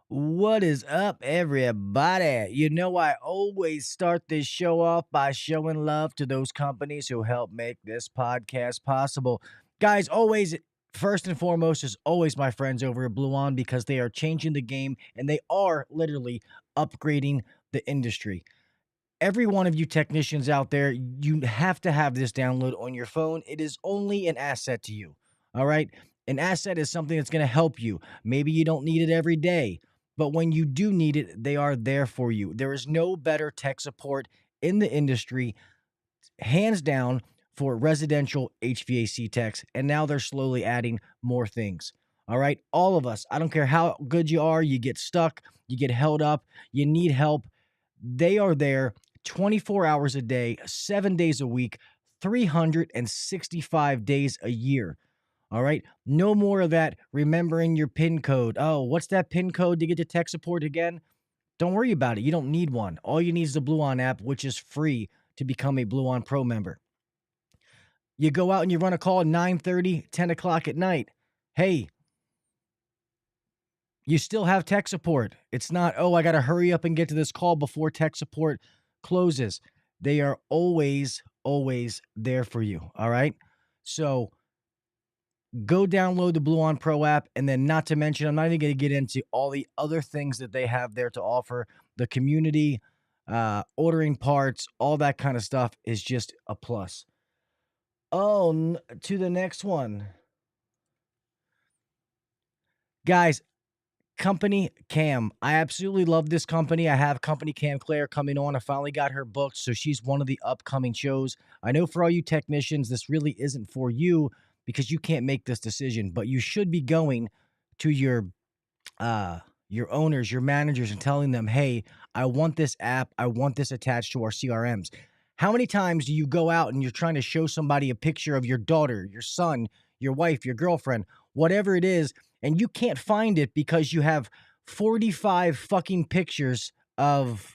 What is up, everybody? You know, I always start this show off by showing love to those companies who help make this podcast possible. Guys, always, first and foremost, is always my friends over at Blue On because they are changing the game and they are literally upgrading the industry. Every one of you technicians out there, you have to have this download on your phone. It is only an asset to you. All right. An asset is something that's going to help you. Maybe you don't need it every day, but when you do need it, they are there for you. There is no better tech support in the industry, hands down, for residential HVAC techs. And now they're slowly adding more things. All right. All of us, I don't care how good you are, you get stuck, you get held up, you need help. They are there 24 hours a day, 7 days a week, 365 days a year. All right. No more of that remembering your PIN code. Oh, what's that PIN code to get to tech support again? Don't worry about it. You don't need one. All you need is the Blue On app, which is free to become a Blue On Pro member. You go out and you run a call at 9:30, 10 o'clock at night. Hey, you still have tech support. It's not, oh, I got to hurry up and get to this call before tech support closes. They are always, always there for you. All right. So go download the Blue On Pro app. And then, not to mention, I'm not even going to get into all the other things that they have there to offer. The community, ordering parts, all that kind of stuff is just a plus. Oh, to the next one. Guys, Company Cam. I absolutely love this company. I have Company Cam Claire coming on. I finally got her booked, so she's one of the upcoming shows. I know for all you technicians, this really isn't for you because you can't make this decision, but you should be going to your owners, your managers, and telling them, hey, I want this app. I want this attached to our CRMs. How many times do you go out and you're trying to show somebody a picture of your daughter, your son, your wife, your girlfriend, whatever it is, and you can't find it because you have 45 fucking pictures of,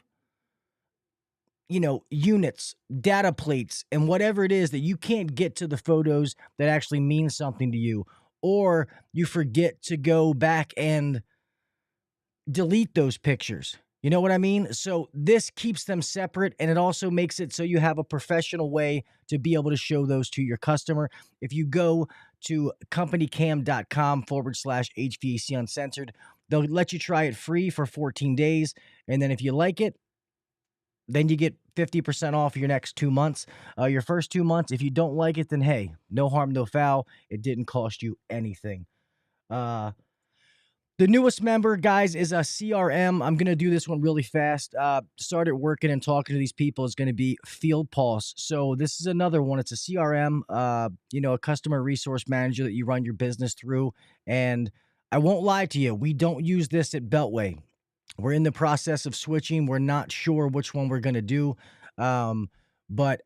units, data plates, and whatever it is that you can't get to the photos that actually mean something to you, or you forget to go back and delete those pictures. You know what I mean? So this keeps them separate, and it also makes it so you have a professional way to be able to show those to your customer. If you go to companycam.com/HVAC Uncensored, they'll let you try it free for 14 days. And then if you like it, then you get 50% off your next 2 months, your first 2 months. If you don't like it, then hey, no harm, no foul. It didn't cost you anything. The newest member, guys, is a CRM. I'm going to do this one really fast. Started working and talking to these people is going to be Field Pulse. So this is another one. It's a CRM, a customer resource manager that you run your business through. And I won't lie to you, we don't use this at Beltway. We're in the process of switching. We're not sure which one we're going to do. But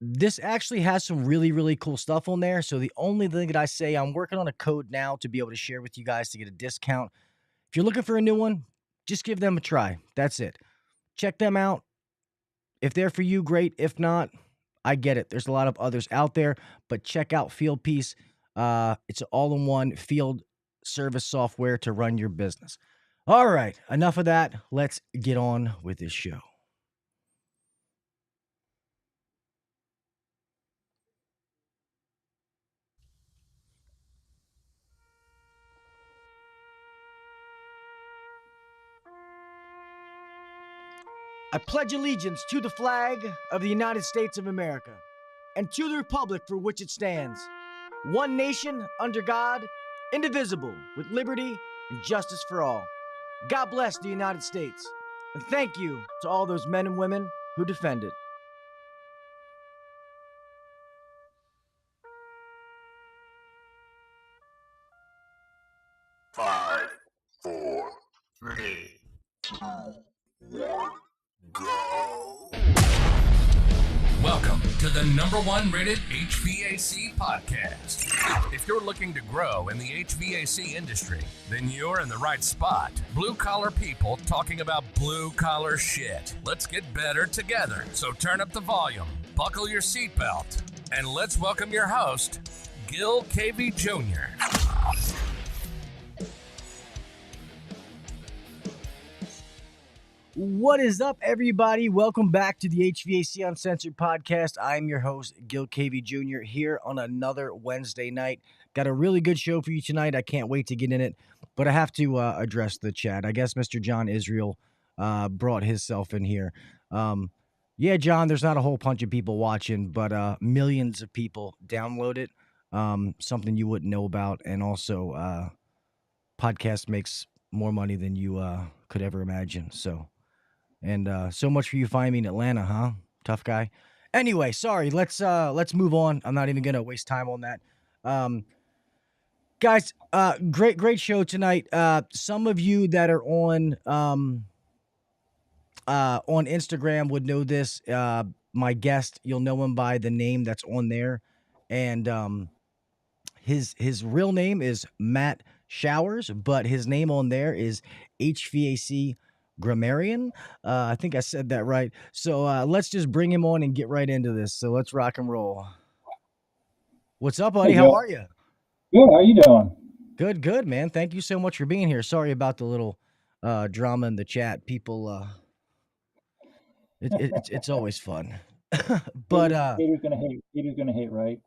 this actually has some really, really cool stuff on there. So the only thing that I say, I'm working on a code now to be able to share with you guys to get a discount. If you're looking for a new one, just give them a try. That's it. Check them out. If they're for you, great. If not, I get it. There's a lot of others out there, but check out Field Piece. It's an all-in-one field service software to run your business. All right, enough of that. Let's get on with this show. I pledge allegiance to the flag of the United States of America and to the republic for which it stands, one nation under God, indivisible, with liberty and justice for all. God bless the United States, and thank you to all those men and women who defend it. Five, four, three, two, one, go. Welcome to the #1 rated HVAC podcast. If you're looking to grow in the HVAC industry, then you're in the right spot. Blue collar people talking about blue collar shit. Let's get better together. So turn up the volume, buckle your seatbelt, and let's welcome your host, Gil KV Jr. What is up, everybody? Welcome back to the HVAC Uncensored Podcast. I'm your host, Gil Cavey Jr., here on another Wednesday night. Got a really good show for you tonight. I can't wait to get in it, but I have to address the chat. I guess Mr. John Israel brought himself in here. Yeah, John, there's not a whole bunch of people watching, but millions of people download it. Something you wouldn't know about. And also, podcast makes more money than you could ever imagine. And so much for you finding me in Atlanta, huh? Tough guy. Anyway, sorry. Let's move on. I'm not even gonna waste time on that. Guys, great show tonight. Some of you that are on Instagram would know this. My guest, you'll know him by the name that's on there, and his real name is Matt Showers, but his name on there is HVAC Grammarian. I think I said that right. So let's just bring him on and get right into this. So let's rock and roll. What's up, buddy? Hey, How Joe. are you? Good. How you doing? Good, man. Thank you so much for being here. Sorry about the little drama in the chat. People, it's always fun. But Haters gonna hate. Haters gonna hate, right?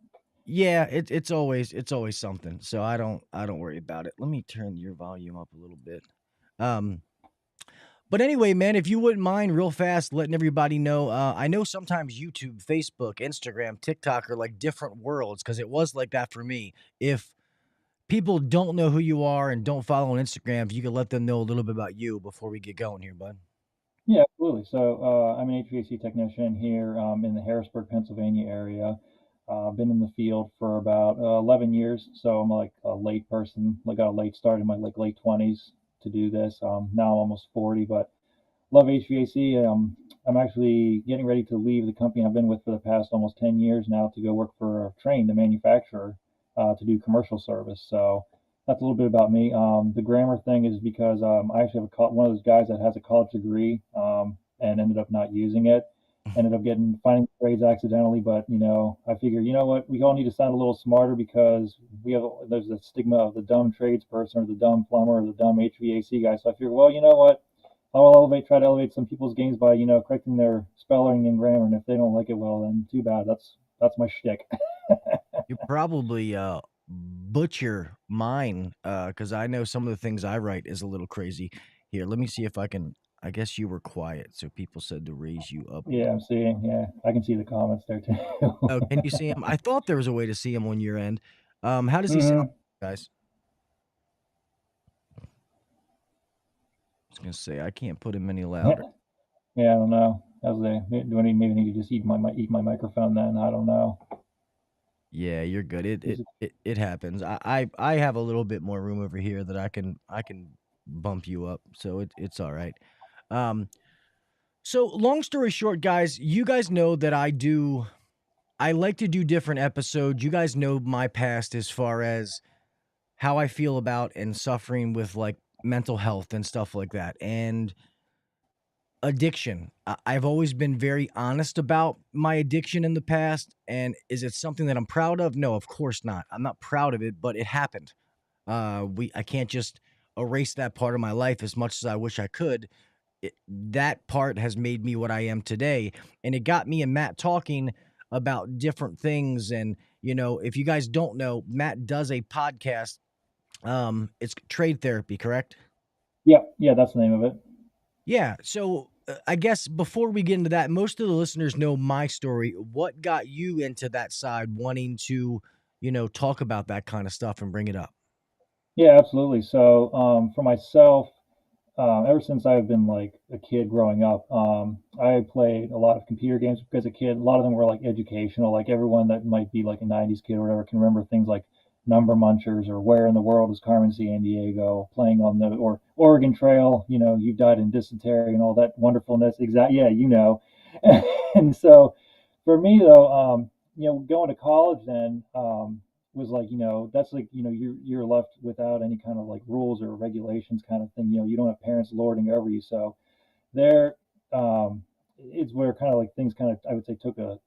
yeah, it's always something. So I don't worry about it. Let me turn your volume up a little bit. But anyway, man, if you wouldn't mind, real fast, letting everybody know. I know sometimes YouTube, Facebook, Instagram, TikTok are like different worlds because it was like that for me. If people don't know who you are and don't follow on Instagram, if you could let them know a little bit about you before we get going here, bud. Yeah, absolutely. So I'm an HVAC technician here in the Harrisburg, Pennsylvania area. I've been in the field for about 11 years, so I'm like a late person. Like got a late start in my like late 20s to do this. Now I'm almost 40, but love HVAC. I'm actually getting ready to leave the company I've been with for the past almost 10 years now to go work for Train, the manufacturer, to do commercial service. So that's a little bit about me. The grammar thing is because I actually have one of those guys that has a college degree and ended up not using it. Ended up finding trades accidentally, but I figure what, we all need to sound a little smarter because there's the stigma of the dumb tradesperson or the dumb plumber or the dumb HVAC guy. So I figure, well, you know what? I'll try to elevate some people's games by, correcting their spelling and grammar. And if they don't like it, well, then too bad. That's my shtick. You probably butcher mine because I know some of the things I write is a little crazy. Here, let me see if I can. I guess you were quiet, so people said to raise you up. Yeah, I'm seeing. Yeah, I can see the comments there too. Oh, can you see him? I thought there was a way to see him on your end. How does he sound, hmm guys? I was gonna say I can't put him any louder. Yeah, I don't know. Do I maybe need to just eat my microphone then? I don't know. Yeah, you're good. It Is it it, it happens. I have a little bit more room over here that I can bump you up, so it's all right. Um, so long story short, guys, you guys know that I like to do different episodes. You guys know my past as far as how I feel about and suffering with like mental health and stuff like that. And addiction. I've always been very honest about my addiction in the past. And is it something that I'm proud of? No, of course not. I'm not proud of it, but it happened. I can't just erase that part of my life as much as I wish I could. That part has made me what I am today, and it got me and Matt talking about different things. And if you guys don't know, Matt does a podcast. It's Trade Therapy, correct? Yeah, that's the name of it. Yeah. So I guess before we get into that, most of the listeners know my story. What got you into that side, wanting to, talk about that kind of stuff and bring it up? Yeah, absolutely. So for myself, ever since I've been like a kid growing up, I played a lot of computer games as a kid. A lot of them were like educational, like everyone that might be like a 90s kid or whatever can remember things like Number Munchers or Where in the World is Carmen Sandiego, playing on the or Oregon Trail, You've Died in Dysentery and all that wonderfulness. Exactly. Yeah, And so for me though, going to college then, was like, that's like, you're left without any kind of like rules or regulations kind of thing. You don't have parents lording over you. So there, it's where kind of like things kind of, I would say, took a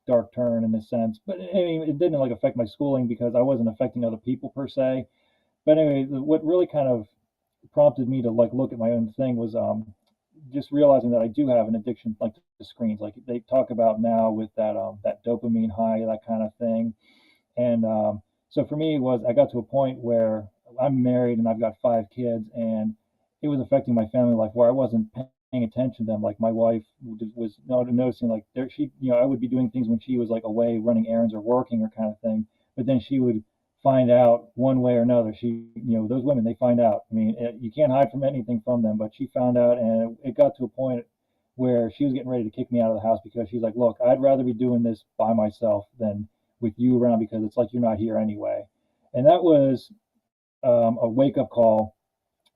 dark turn in a sense. But I mean, it didn't like affect my schooling because I wasn't affecting other people per se. But anyway, what really kind of prompted me to like look at my own thing was just realizing that I do have an addiction like to screens, like they talk about now with that dopamine high, that kind of thing. And so for me, I got to a point where I'm married and I've got 5 kids, and it was affecting my family life where I wasn't paying attention to them. Like my wife was noticing, like I would be doing things when she was like away running errands or working or kind of thing, but then she would find out one way or another. Those women, they find out. I mean, you can't hide from anything from them, but she found out, and it got to a point where she was getting ready to kick me out of the house because she's like, look, I'd rather be doing this by myself than with you around because it's like you're not here anyway. And that was a wake up call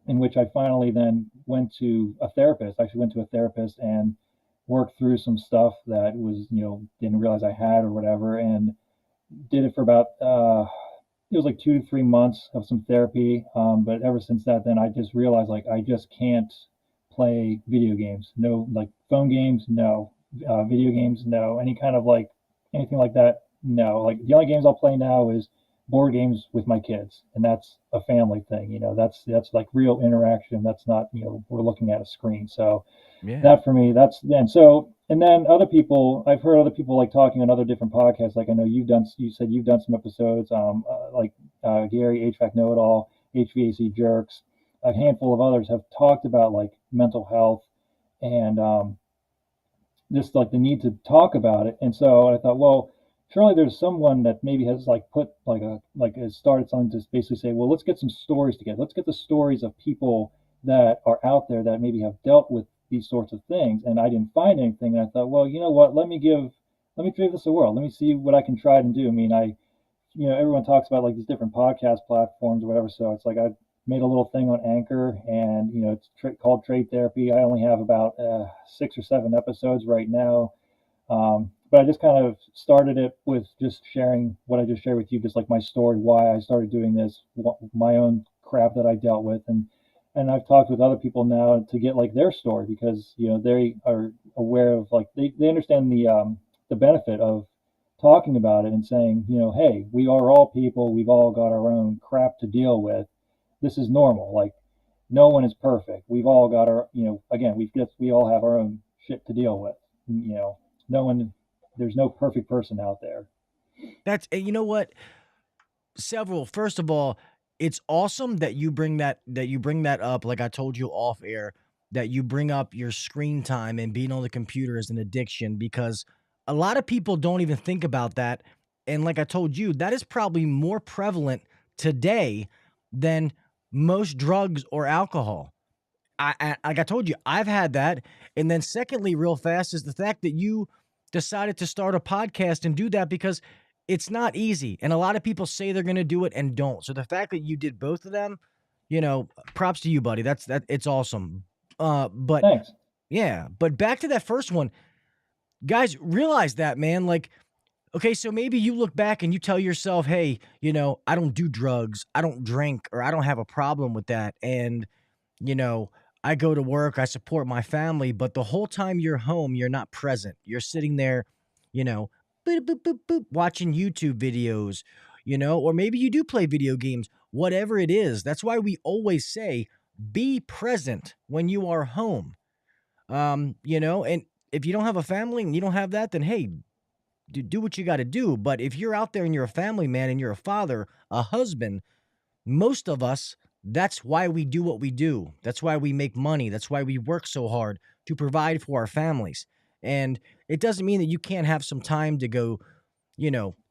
in which I finally then went to a therapist. Actually, went to a therapist and worked through some stuff that was, didn't realize I had or whatever, and did it for about it was like 2 to 3 months of some therapy. But ever since that, then I just realized like I just can't play video games. No, like phone games, no. Video games, no. Any kind of like anything like that, no. Like the only games I'll play now is board games with my kids, and that's a family thing. That's like real interaction. That's not we're looking at a screen. So Yeah. that for me, that's then so. And then other people, I've heard other people like talking on other different podcasts. Like I know you said you've done some episodes, like Gary, HVAC Know It All, HVAC Jerks. A handful of others have talked about like mental health and just like the need to talk about it. And so I thought, well, surely there's someone that maybe has like put has started something to basically say, well, let's get some stories together. Let's get the stories of people that are out there that maybe have dealt with these sorts of things. And I didn't find anything. And I thought, well, you know what? Let me give this a whirl. Let me see what I can try to do. I mean, everyone talks about like these different podcast platforms or whatever. So it's like I made a little thing on Anchor, and it's called Trade Therapy. I only have about 6 or 7 episodes right now. But I just kind of started it with just sharing what I just shared with you, just like my story, why I started doing this, my own crap that I dealt with, and I've talked with other people now to get like their story because they are aware of like they understand the benefit of talking about it and saying hey, we are all people, we've all got our own crap to deal with. This is normal. Like no one is perfect. We've all got our again we all have our own shit to deal with. No one, there's no perfect person out there. You know what? First of all, it's awesome that you bring that up. Like I told you off air, that you bring up your screen time and being on the computer as an addiction, because a lot of people don't even think about that. And like I told you, that is probably more prevalent today than most drugs or alcohol. Like I told you, I've had that. And then secondly, real fast, is the fact that you decided to start a podcast and do that, because it's not easy. And a lot of people say they're going to do it and don't. So the fact that you did both of them, props to you, buddy. It's awesome. But Thanks. yeah, but back to that first one, guys, realize that, man, like, okay, so maybe you look back and you tell yourself, hey, I don't do drugs, I don't drink, or I don't have a problem with that. And, I go to work, I support my family, but the whole time you're home, you're not present. You're sitting there, boop, boop, boop, boop, watching YouTube videos, or maybe you do play video games, whatever it is. That's why we always say, be present when you are home. And if you don't have a family and you don't have that, then hey, do what you got to do. But if you're out there and you're a family man and you're a father, a husband, most of us, that's why we do what we do. That's why we make money. That's why we work so hard to provide for our families. And it doesn't mean that you can't have some time to go,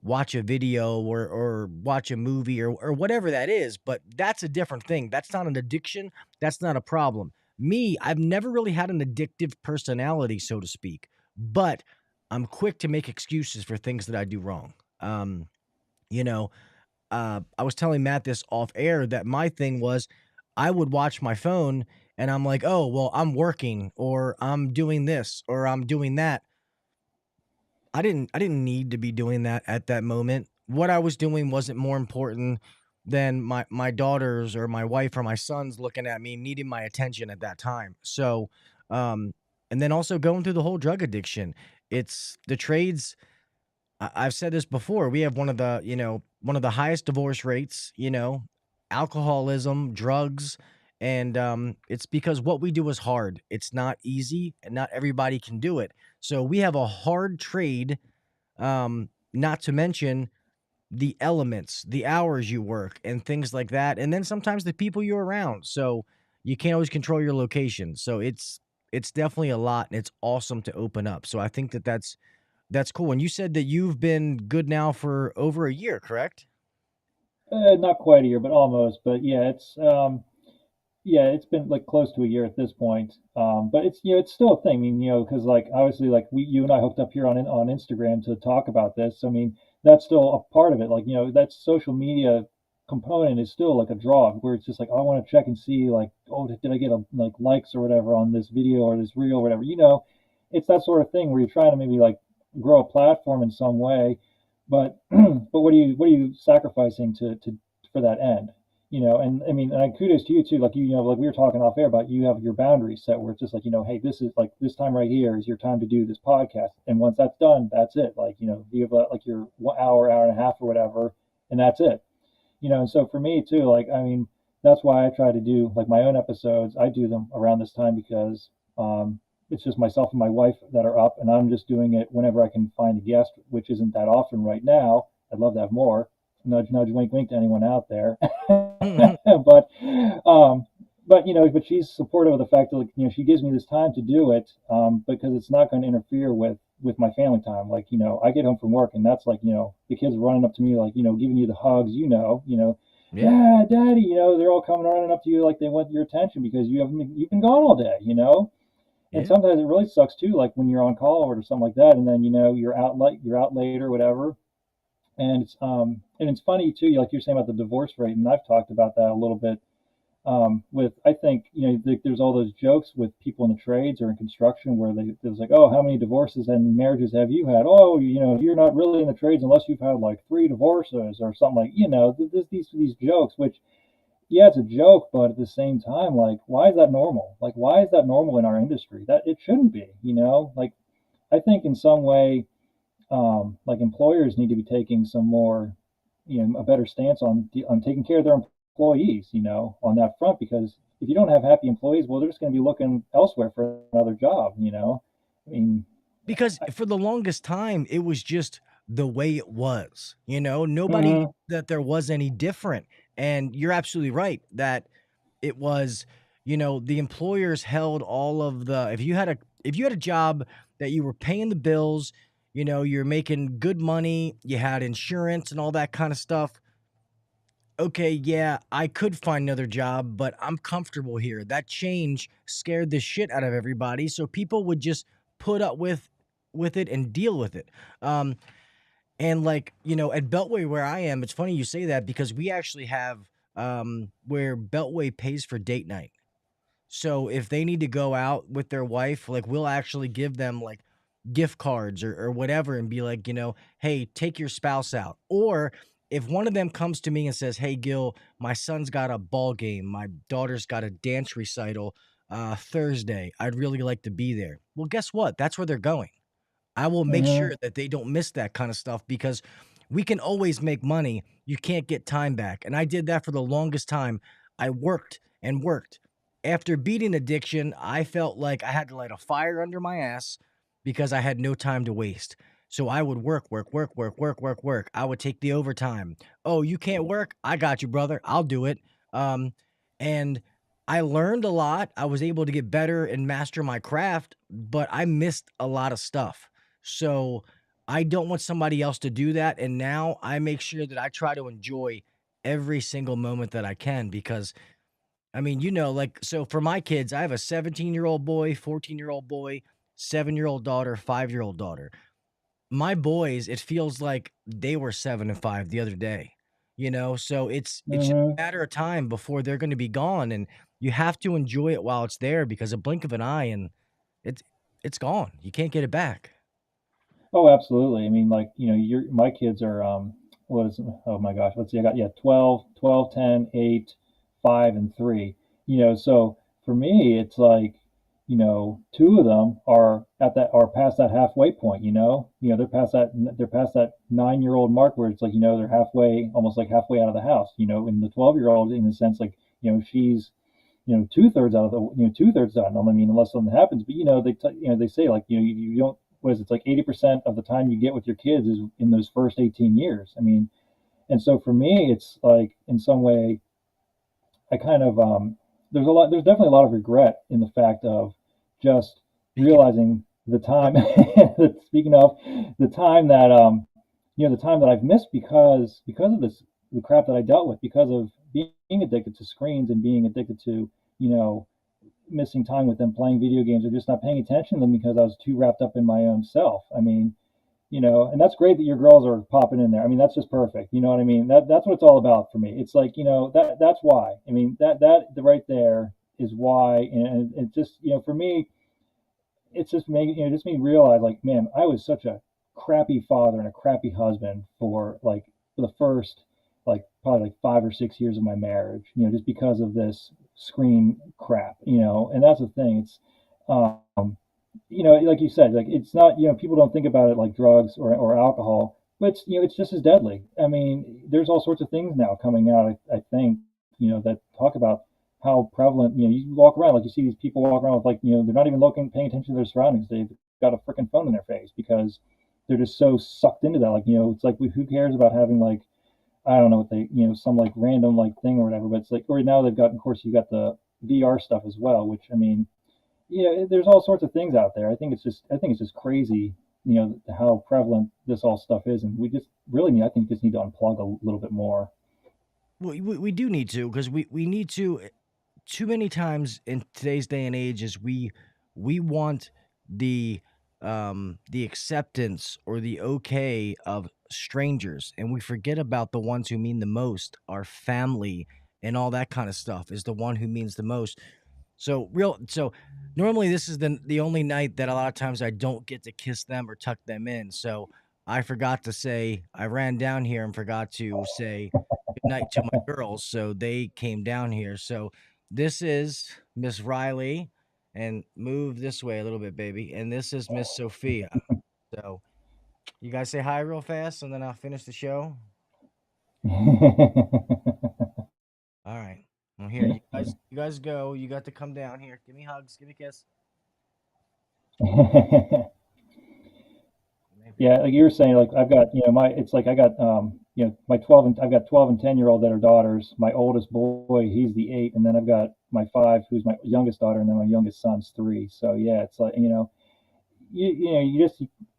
watch a video or watch a movie or whatever that is. But that's a different thing. That's not an addiction. That's not a problem. Me, I've never really had an addictive personality, so to speak, but I'm quick to make excuses for things that I do wrong. I was telling Matt this off air, that my thing was I would watch my phone and I'm like, oh, well, I'm working, or I'm doing this, or I'm doing that. I didn't need to be doing that at that moment. What I was doing wasn't more important than my daughters or my wife or my sons looking at me, needing my attention at that time. So, and then also going through the whole drug addiction. It's the trades. I've said this before. We have one of the highest divorce rates, alcoholism, drugs, And it's because what we do is hard. It's not easy, and not everybody can do it. So we have a hard trade. Not to mention the elements, the hours you work, and things like that, and then sometimes the people you're around. So you can't always control your location. So it's definitely a lot, and it's awesome to open up. So I think that that's cool. And you said that you've been good now for over a year, correct? Not quite a year, but almost. But yeah, it's been like close to a year at this point. But it's it's still a thing. I mean, because like obviously like you and I hooked up here on Instagram to talk about this. I mean, that's still a part of it. Like that social media component is still like a draw where it's just like, I want to check and see like, oh, did I get like likes or whatever on this video or this reel or whatever. It's that sort of thing where you're trying to maybe like grow a platform in some way, but but what are you sacrificing to for that end? And I mean, and kudos to you too. Like like we were talking off air about, you have your boundaries set where it's just like, hey, this is like this time right here is your time to do this podcast, and once that's done, that's it. Like you have like your 1 hour, hour and a half or whatever, and that's it. And so for me too, like I mean, that's why I try to do like my own episodes. I do them around this time because it's just myself and my wife that are up, and I'm just doing it whenever I can find a guest, which isn't that often right now. I'd love to have more. Nudge, nudge, wink, wink to anyone out there. Mhm. but but she's supportive of the fact that like, she gives me this time to do it, because it's not going to interfere with my family time. Like I get home from work, and that's like the kids running up to me like giving you the hugs. Yeah. Yeah, daddy. They're all coming running up to you like they want your attention because you've been gone all day. And Yeah. sometimes it really sucks too, like when you're on call or something like that, and then you're out late or whatever. And it's funny too, like you're saying about the divorce rate, and I've talked about that a little bit. With I think there's all those jokes with people in the trades or in construction where there's like, oh, how many divorces and marriages have you had? Oh, you're not really in the trades unless you've had like 3 divorces or something, like there's these jokes, which yeah, it's a joke, but at the same time, like, why is that normal? Like, why is that normal in our industry? That it shouldn't be. Like I think in some way, like employers need to be taking some more, a better stance on taking care of their employees, on that front, because if you don't have happy employees, well, they're just going to be looking elsewhere for another job. I mean, Because for the longest time, it was just the way it was. Nobody knew mhm, that there was any different. And you're absolutely right that it was, the employers held all of the if you had a job that you were paying the bills, you're making good money, you had insurance and all that kind of stuff. Okay, yeah, I could find another job, but I'm comfortable here. That change scared the shit out of everybody, so people would just put up with it and deal with it. And like, at Beltway where I am, it's funny you say that because we actually have where Beltway pays for date night. So if they need to go out with their wife, like we'll actually give them like gift cards or whatever and be like, hey, take your spouse out. Or if one of them comes to me and says, hey, Gil, my son's got a ball game, my daughter's got a dance recital Thursday, I'd really like to be there. Well, guess what? That's where they're going. I will make sure mhm, that they don't miss that kind of stuff because we can always make money. You can't get time back. And I did that for the longest time. I worked and worked. After beating addiction, I felt like I had to light a fire under my ass because I had no time to waste. So I would work, work, work, work, work, work, work. I would take the overtime. Oh, you can't work? I got you, brother. I'll do it. Um, and I learned a lot. I was able to get better and master my craft, but I missed a lot of stuff. So I don't want somebody else to do that. And now I make sure that I try to enjoy every single moment that I can because I mean, like, so for my kids, I have a 17-year-old boy, 14-year-old boy, 7-year-old daughter, 5-year-old daughter. My boys, it feels like they were 7 and 5 the other day, so it's just mhm. a matter of time before they're going to be gone. And you have to enjoy it while it's there because a blink of an eye and it's, it's gone. You can't get it back. Oh, absolutely. I mean, like, my kids are, what is, oh my gosh, let's see, I got, yeah, 12, 12, 10, 8, 5, and 3. So for me, it's like, two of them are past that halfway point, they're past that 9-year-old mark where it's like, they're halfway, almost like halfway out of the house, and the 12-year-old in the sense like, she's two-thirds out of the, 2/3 done. I mean, unless something happens, but they say like, you don't, what is it, it's like 80% of the time you get with your kids is in those first 18 years. I mean, and so for me, it's like in some way, I kind of there's definitely a lot of regret in the fact of just Speaking, realizing the time. Speaking of the time that the time that I've missed because of this, the crap that I dealt with, because of being addicted to screens and being addicted to, you know missing time with them playing video games or just not paying attention to them because I was too wrapped up in my own self. I mean, and that's great that your girls are popping in there. I mean, that's just perfect. You know what I mean? That's what it's all about for me. It's like, that's why. I mean, that the right there is why. And it just, for me, it's just making, just made me realize like, man, I was such a crappy father and a crappy husband for the first, like, probably like 5 or 6 years of my marriage, just because of this screen crap, and that's the thing. It's, um, like you said, like it's not, people don't think about it like drugs or alcohol, but it's just as deadly. I mean, there's all sorts of things now coming out, I think, that talk about how prevalent, you walk around, like you see these people walk around with like, they're not even paying attention to their surroundings. They've got a freaking phone in their face because they're just so sucked into that. Like, it's like, who cares about having like, I don't know what they, some like random like thing or whatever, but it's like, or now they've got, of course, you got the VR stuff as well, which I mean, there's all sorts of things out there. I think it's just crazy, how prevalent this all stuff is, and we just really need, I think, just need to unplug a little bit more. we do need to, because we need to. Too many times in today's day and age is we want the acceptance or the okay of strangers, and we forget about the ones who mean the most. Our family and all that kind of stuff is the one who means the most. So normally this is the only night that a lot of times I don't get to kiss them or tuck them in. So I forgot to say, I ran down here and forgot to say good night to my girls, so they came down here. So this is Miss Riley, and move this way a little bit, baby. And this is Miss Sophia. So you guys say hi real fast, and then I'll finish the show. All right. Well, here you guys go. You got to come down here. Give me hugs. Give me a kiss. Maybe. Yeah, like you were saying, like I've got, it's like I got, my 12 and I've got 12 and 10-year-old that are daughters. My oldest boy, he's the 8, and then I've got my 5, who's my youngest daughter, and then my youngest son's 3. So yeah, it's like, you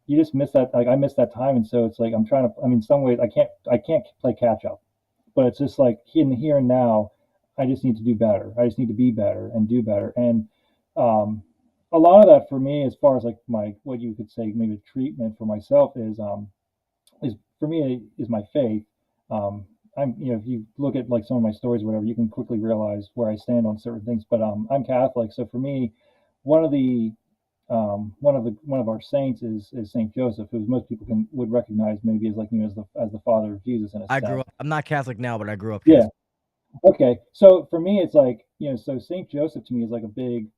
just miss that. Like I miss that time, and so it's like I'm trying to. I mean, in some ways, I can't play catch up, but it's just like in the here and now, I just need to do better. I just need to be better and do better. And um, a lot of that for me, as far as like my, what you could say maybe treatment for myself is for me is my faith. If you look at like some of my stories, or whatever, you can quickly realize where I stand on certain things. But I'm Catholic, so for me, one of the one of our saints is Saint Joseph, who most people would recognize maybe as like, as the father of Jesus in a I grew sense. up. I'm not Catholic now, but I grew up Yeah. Catholic. Okay. So for me, it's like, so Saint Joseph to me is like a big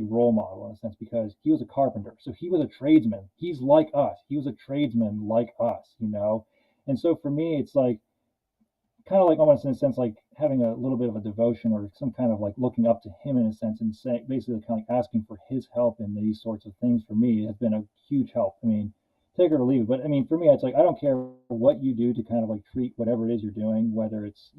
role model in a sense, because he was a carpenter. So he was a tradesman. He's like us. He was a tradesman like us. And so for me, it's like kind of like almost in a sense like having a little bit of a devotion or some kind of like looking up to him in a sense, and saying basically kind of like asking for his help in these sorts of things for me has been a huge help. I mean, take it or leave it, but I mean, for me, it's like I don't care what you do to kind of like treat whatever it is you're doing, whether it's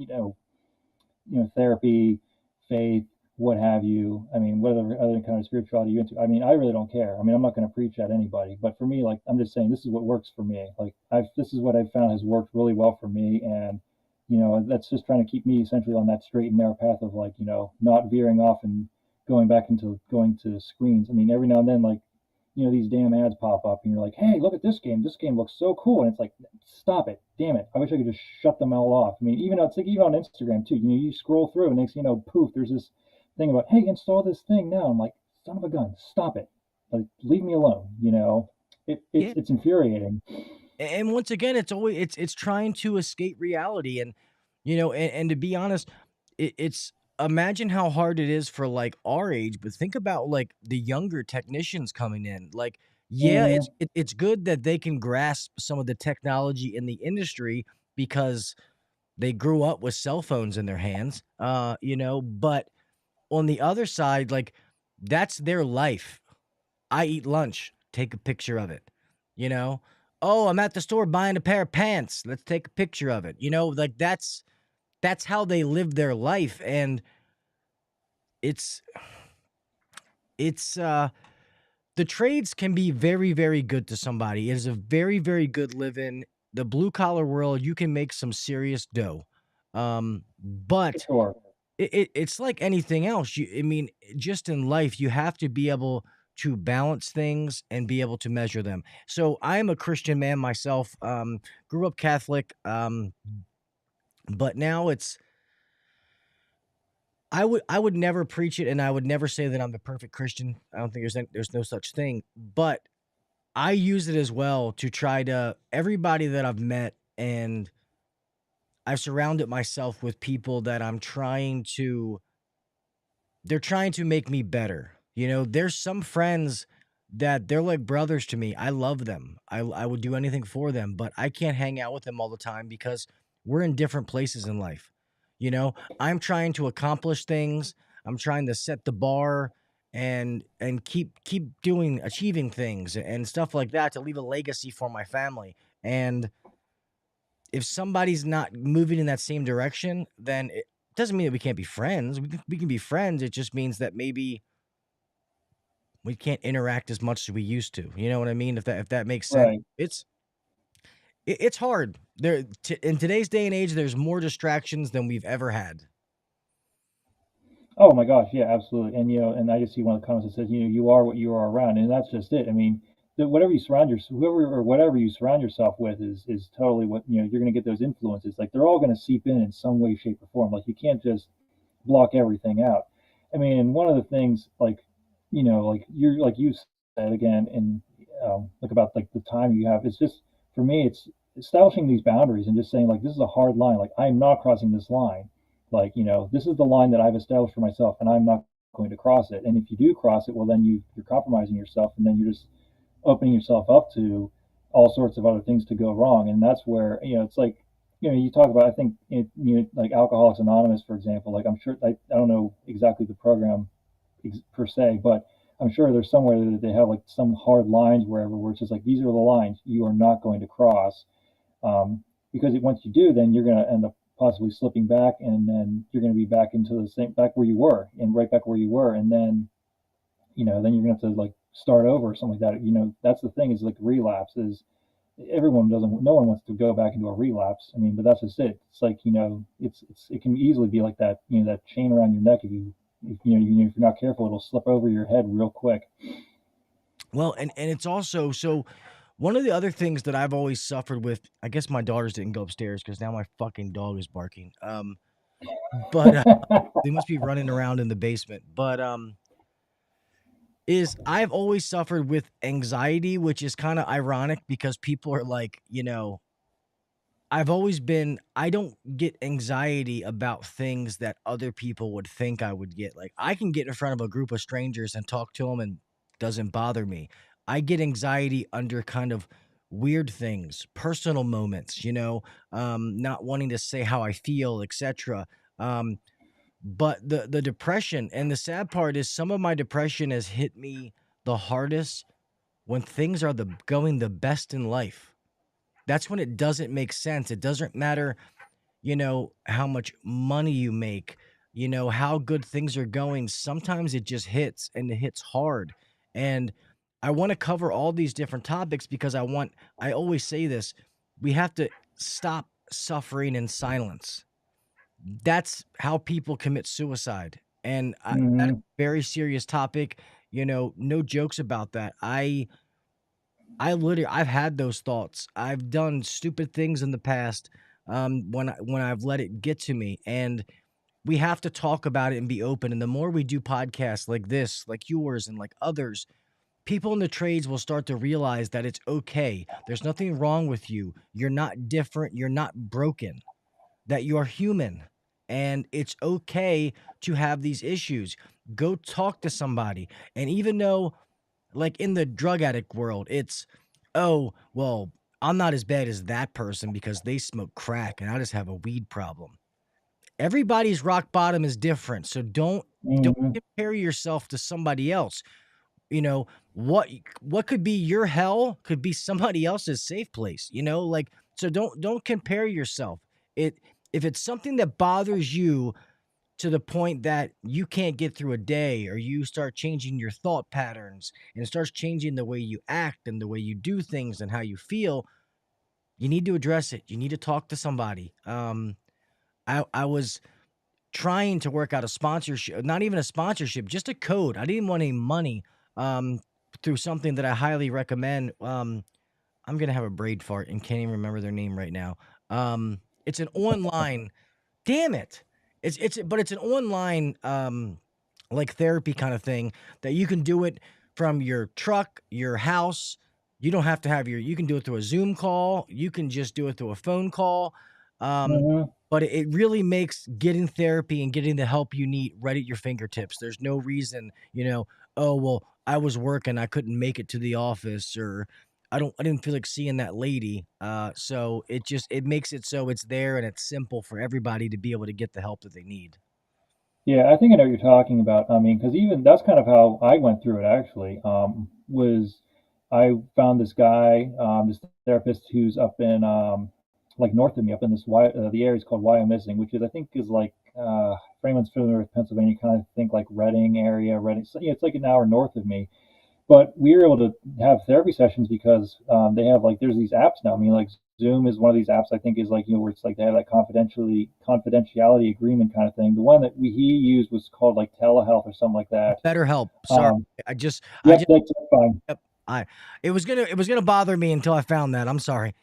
therapy, faith, what have you. I mean, whatever other kind of spirituality you're into. I mean, I really don't care. I mean, I'm not going to preach at anybody, but for me, like, I'm just saying this is what works for me. Like, this is what I've found has worked really well for me, and that's just trying to keep me essentially on that straight and narrow path of like, not veering off and going to screens. I mean, every now and then, like, these damn ads pop up and you're like, hey, look at this game. This game looks so cool. And it's like, stop it. Damn it. I wish I could just shut them all off. I mean, it's like even on Instagram too. You scroll through and next thing you know, poof, there's this thing about, hey, install this thing now. I'm like, son of a gun, stop it. Like, leave me alone. Yeah. It's infuriating. And once again, it's trying to escape reality, and and to be honest, it's imagine how hard it is for like our age, but think about like the younger technicians coming in. Like, yeah, Hmm. it's good that they can grasp some of the technology in the industry because they grew up with cell phones in their hands. But on the other side, like, that's their life. I eat lunch, take a picture of it. You know, oh, I'm at the store buying a pair of pants. Let's take a picture of it. You know, like that's how they live their life, and it's it's the trades can be very, very good to somebody. It is a very, very good living. The blue collar world, you can make some serious dough. But Sure. it's like anything else. I mean, just in life, you have to be able to balance things and be able to measure them. So I am a Christian man myself. Grew up Catholic. But now I would never preach it, and I would never say that I'm the perfect Christian. I don't think there's no such thing. But I use it as well to try to everybody that I've met, and I've surrounded myself with people that they're trying to make me better. You know, there's some friends that they're like brothers to me. I love them. I would do anything for them, but I can't hang out with them all the time because we're in different places in life. You know, I'm trying to accomplish things. I'm trying to set the bar and keep doing achieving things and stuff like that to leave a legacy for my family. And if somebody's not moving in that same direction, then it doesn't mean that we can't be friends. We can be friends. It just means that maybe we can't interact as much as we used to. You know what I mean? If that makes sense. Right. It's hard. In today's day and age, there's more distractions than we've ever had. Oh my gosh, yeah, absolutely. And and I just see one of the comments that says, you are what you are around, and that's just it. I mean, whatever you surround your whoever or whatever you surround yourself with is totally what you're going to get those influences. Like they're all going to seep in some way, shape, or form. Like you can't just block everything out. I mean, and one of the things, like like you said again, and like about like the time you have, it's just for me, it's establishing these boundaries and just saying like this is a hard line. Like I'm not crossing this line. Like this is the line that I've established for myself, and I'm not going to cross it. And if you do cross it, well, then you're compromising yourself, and then you're just opening yourself up to all sorts of other things to go wrong. And that's where it's like you talk about, I think like Alcoholics Anonymous, for example. Like I'm sure I don't know exactly the program per se, but I'm sure there's somewhere that they have like some hard lines wherever where it's just like these are the lines you are not going to cross, because once you do, then you're going to end up possibly slipping back, and then you're going to be back into the same back where you were, and right back where you were, and then then you're going to have to like start over or something like that. That's the thing is like relapse is no one wants to go back into a relapse. I mean, but that's just it. It's like it can easily be like that that chain around your neck if you're not careful, it'll slip over your head real quick. Well, and it's also so one of the other things that I've always suffered with, I guess my daughters didn't go upstairs because now my fucking dog is barking. But they must be running around in the basement. But is I've always suffered with anxiety, which is kind of ironic because people are like, I don't get anxiety about things that other people would think I would get. Like I can get in front of a group of strangers and talk to them and it doesn't bother me. I get anxiety under kind of weird things, personal moments, not wanting to say how I feel, etc. But the depression and the sad part is some of my depression has hit me the hardest when things are going the best in life. That's when it doesn't make sense. It doesn't matter, how much money you make, how good things are going. Sometimes it just hits and it hits hard. And I want to cover all these different topics because I always say this, we have to stop suffering in silence. That's how people commit suicide. And that's a Hmm. very serious topic, no jokes about that. I've had those thoughts. I've done stupid things in the past, when I've let it get to me, and we have to talk about it and be open. And the more we do podcasts like this, like yours, and like others, people in the trades will start to realize that it's okay. There's nothing wrong with you. You're not different. You're not broken. That you're human, and it's okay to have these issues. Go talk to somebody, and even though like in the drug addict world, it's, oh, well, I'm not as bad as that person because they smoke crack and I just have a weed problem. Everybody's rock bottom is different. So don't Don't Hmm. compare yourself to somebody else. You know, what what could be your hell could be somebody else's safe place, like, so don't compare yourself. It If it's something that bothers you to the point that you can't get through a day, or you start changing your thought patterns and it starts changing the way you act and the way you do things and how you feel, you need to address it. You need to talk to somebody. I was trying to work out a sponsorship, not even a sponsorship, just a code. I didn't want any money um, through something that I highly recommend. I'm gonna have a braid fart and can't even remember their name right now. It's an online. Damn it! But it's an online like therapy kind of thing that you can do it from your truck, your house. You don't have to have your. You can do it through a Zoom call. You can just do it through a phone call. Um, Hmm. but it really makes getting therapy and getting the help you need right at your fingertips. There's no reason, oh well, I was working, I couldn't make it to the office, or I didn't feel like seeing that lady. So it makes it so it's there and it's simple for everybody to be able to get the help that they need. Yeah, I think I know what you're talking about. I mean, because even that's kind of how I went through it actually. Was I found this guy, this therapist who's up in like north of me, up in the area is called Wyomissing, which is I think is like if anyone's familiar with Pennsylvania, kind of think like Reading area, Reading. So, yeah, it's like an hour north of me. But we were able to have therapy sessions because they have like there's these apps now. I mean, like Zoom is one of these apps. I think is like where it's like they have that confidentiality agreement kind of thing. The one that he used was called like telehealth or something like that. Better help. Sorry, Um, I yep, just that's fine. yep, I it was gonna bother me until I found that. I'm sorry.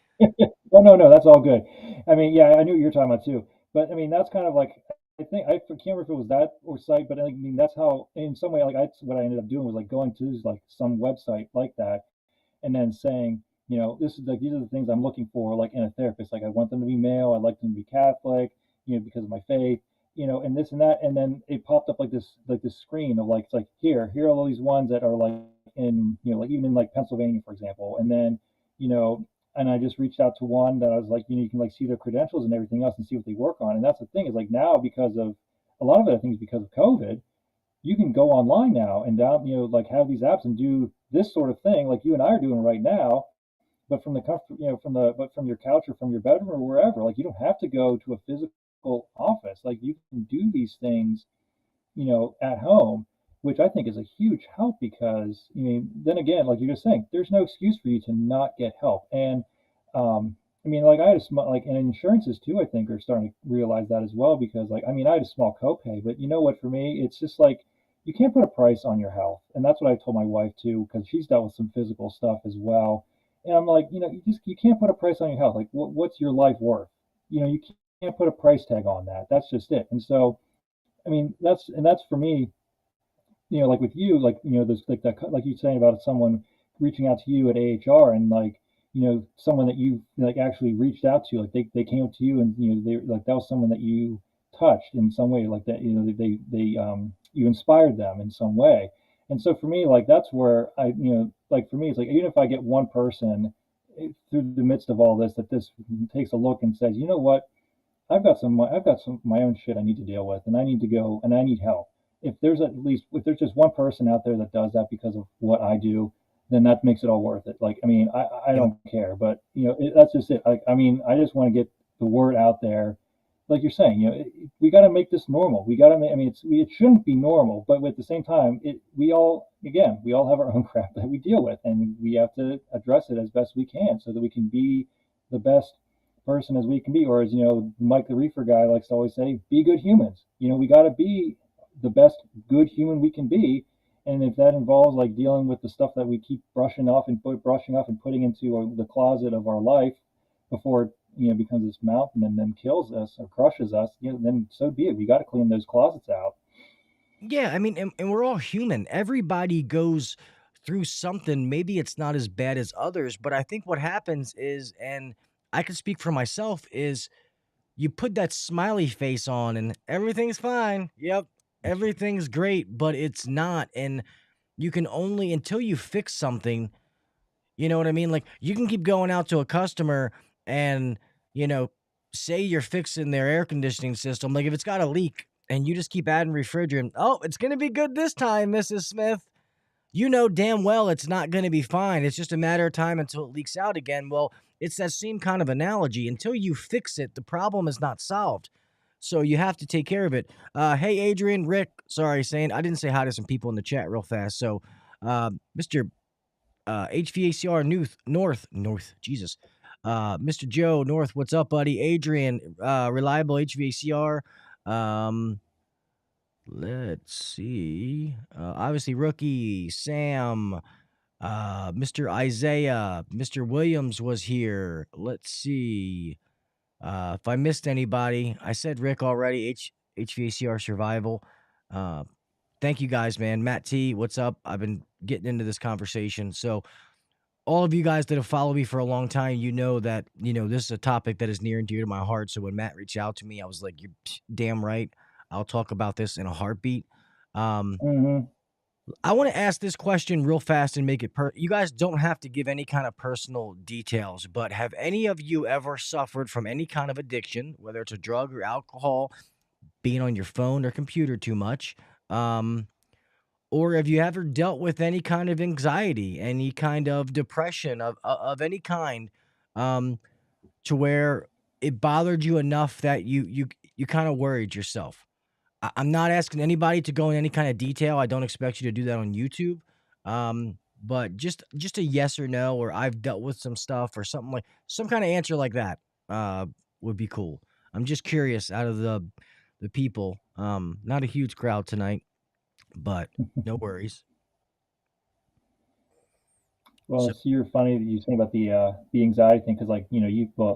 Oh no, no, that's all good. I mean, yeah, I knew what you were talking about too. But I mean, that's kind of like I think I can't remember if it was that or site, but I mean that's how in some way like I what I ended up doing was like going to like some website like that and then saying, this is like these are the things I'm looking for, like in a therapist. Like I want them to be male, I like them to be Catholic, because of my faith, and this and that. And then it popped up like this screen of like it's like here are all these ones that are like in, like even in like Pennsylvania, for example. And then, you know, and I just reached out to one that I was like, you can like see their credentials and everything else and see what they work on. And that's the thing is like now because of a lot of it, I think is because of COVID, you can go online now and like have these apps and do this sort of thing like you and I are doing right now, but from the comfort, but from your couch or from your bedroom or wherever. Like you don't have to go to a physical office. Like you can do these things, at home, which I think is a huge help because then again, like you're just saying, there's no excuse for you to not get help. And I mean, like I had a small, like, and insurances too, I think are starting to realize that as well because, like, I mean, I had a small copay, but you know what? For me, it's just like you can't put a price on your health, and that's what I told my wife too because she's dealt with some physical stuff as well. And I'm like, you can't put a price on your health. Like, what's your life worth? You can't put a price tag on that. That's just it. And so I mean, that's for me, like with you, like there's like that, like you saying about someone reaching out to you at AHR and like someone that you like actually reached out to, like they came up to you and they like that was someone that you touched in some way, like that they you inspired them in some way. And so for me, like that's where I like for me, it's like even if I get one person through the midst of all this that this takes a look and says, you know what, I've got some of my own shit I need to deal with, and I need to go and I need help. If there's just one person out there that does that because of what I do, then that makes it all worth it. Like I mean, I Yep. don't care, but that's just it. Like I mean, I just want to get the word out there. Like you're saying, we got to make this normal. We got to make. I mean, it shouldn't be normal, but at the same time, we all have our own crap that we deal with, and we have to address it as best we can so that we can be the best person as we can be, or as Mike the Reefer guy likes to always say, be good humans. We got to be the best good human we can be, and if that involves like dealing with the stuff that we keep brushing off and putting into the closet of our life before it becomes this mountain and then kills us or crushes us, then so be it. We got to clean those closets out. Yeah, I mean, and we're all human. Everybody goes through something. Maybe it's not as bad as others, but I think what happens is, and I can speak for myself, is you put that smiley face on and everything's fine. Yep, everything's great, but it's not. And you can only, until you fix something, you know what I mean? Like you can keep going out to a customer and, you know, say you're fixing their air conditioning system. Like if it's got a leak and you just keep adding refrigerant. Oh, it's going to be good this time, Mrs. Smith. You know damn well it's not going to be fine. It's just a matter of time until it leaks out again. Well, it's that same kind of analogy. Until you fix it, the problem is not solved. So you have to take care of it. Hey, Adrian, Rick, sorry, saying I didn't say hi to some people in the chat real fast. So, Mr. HVACR North, Jesus. Mr. Joe North, what's up, buddy? Adrian, reliable HVACR. Let's see. Obviously, rookie Sam, Mr. Isaiah, Mr. Williams was here. Let's see. If I missed anybody, I said Rick already. HVACR Survival. Thank you guys, man. Matt T, what's up? I've been getting into this conversation. So, all of you guys that have followed me for a long time, you know that, this is a topic that is near and dear to my heart. So when Matt reached out to me, I was like, you're damn right. I'll talk about this in a heartbeat. Mm-hmm. I want to ask this question real fast and make it you guys don't have to give any kind of personal details, but have any of you ever suffered from any kind of addiction, whether it's a drug or alcohol, being on your phone or computer too much? Or have you ever dealt with any kind of anxiety, any kind of depression of any kind, to where it bothered you enough that you kind of worried yourself? I'm not asking anybody to go in any kind of detail. I don't expect you to do that on YouTube. But just a yes or no, or I've dealt with some stuff or something, like some kind of answer like that, would be cool. I'm just curious out of the people. Not a huge crowd tonight, but no worries. Well, So, it's you're funny that you say about the anxiety thing because, like,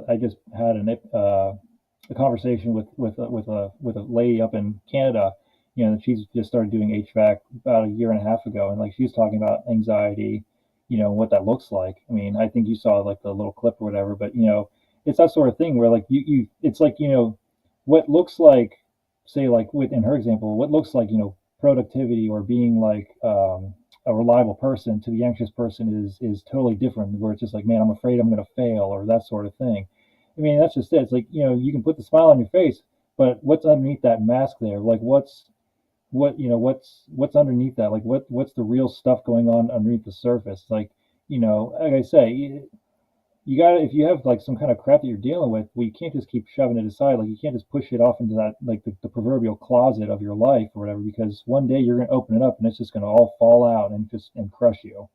I just had a conversation with a lady up in Canada. That she's just started doing HVAC about a year and a half ago, and like she was talking about anxiety, what that looks like. I mean, I think you saw like the little clip or whatever, but it's that sort of thing where like it's like what looks like, say, like in her example, what looks like productivity or being like a reliable person to the anxious person is totally different. Where it's just like, man, I'm afraid I'm going to fail or that sort of thing. I mean, that's just it. It's like, you can put the smile on your face, but what's underneath that mask there? Like, what's underneath that? Like, what's the real stuff going on underneath the surface? Like, like I say, you got to, if you have like some kind of crap that you're dealing with, well, you can't just keep shoving it aside. Like, you can't just push it off into that, like the proverbial closet of your life or whatever, because one day you're going to open it up and it's just going to all fall out and crush you.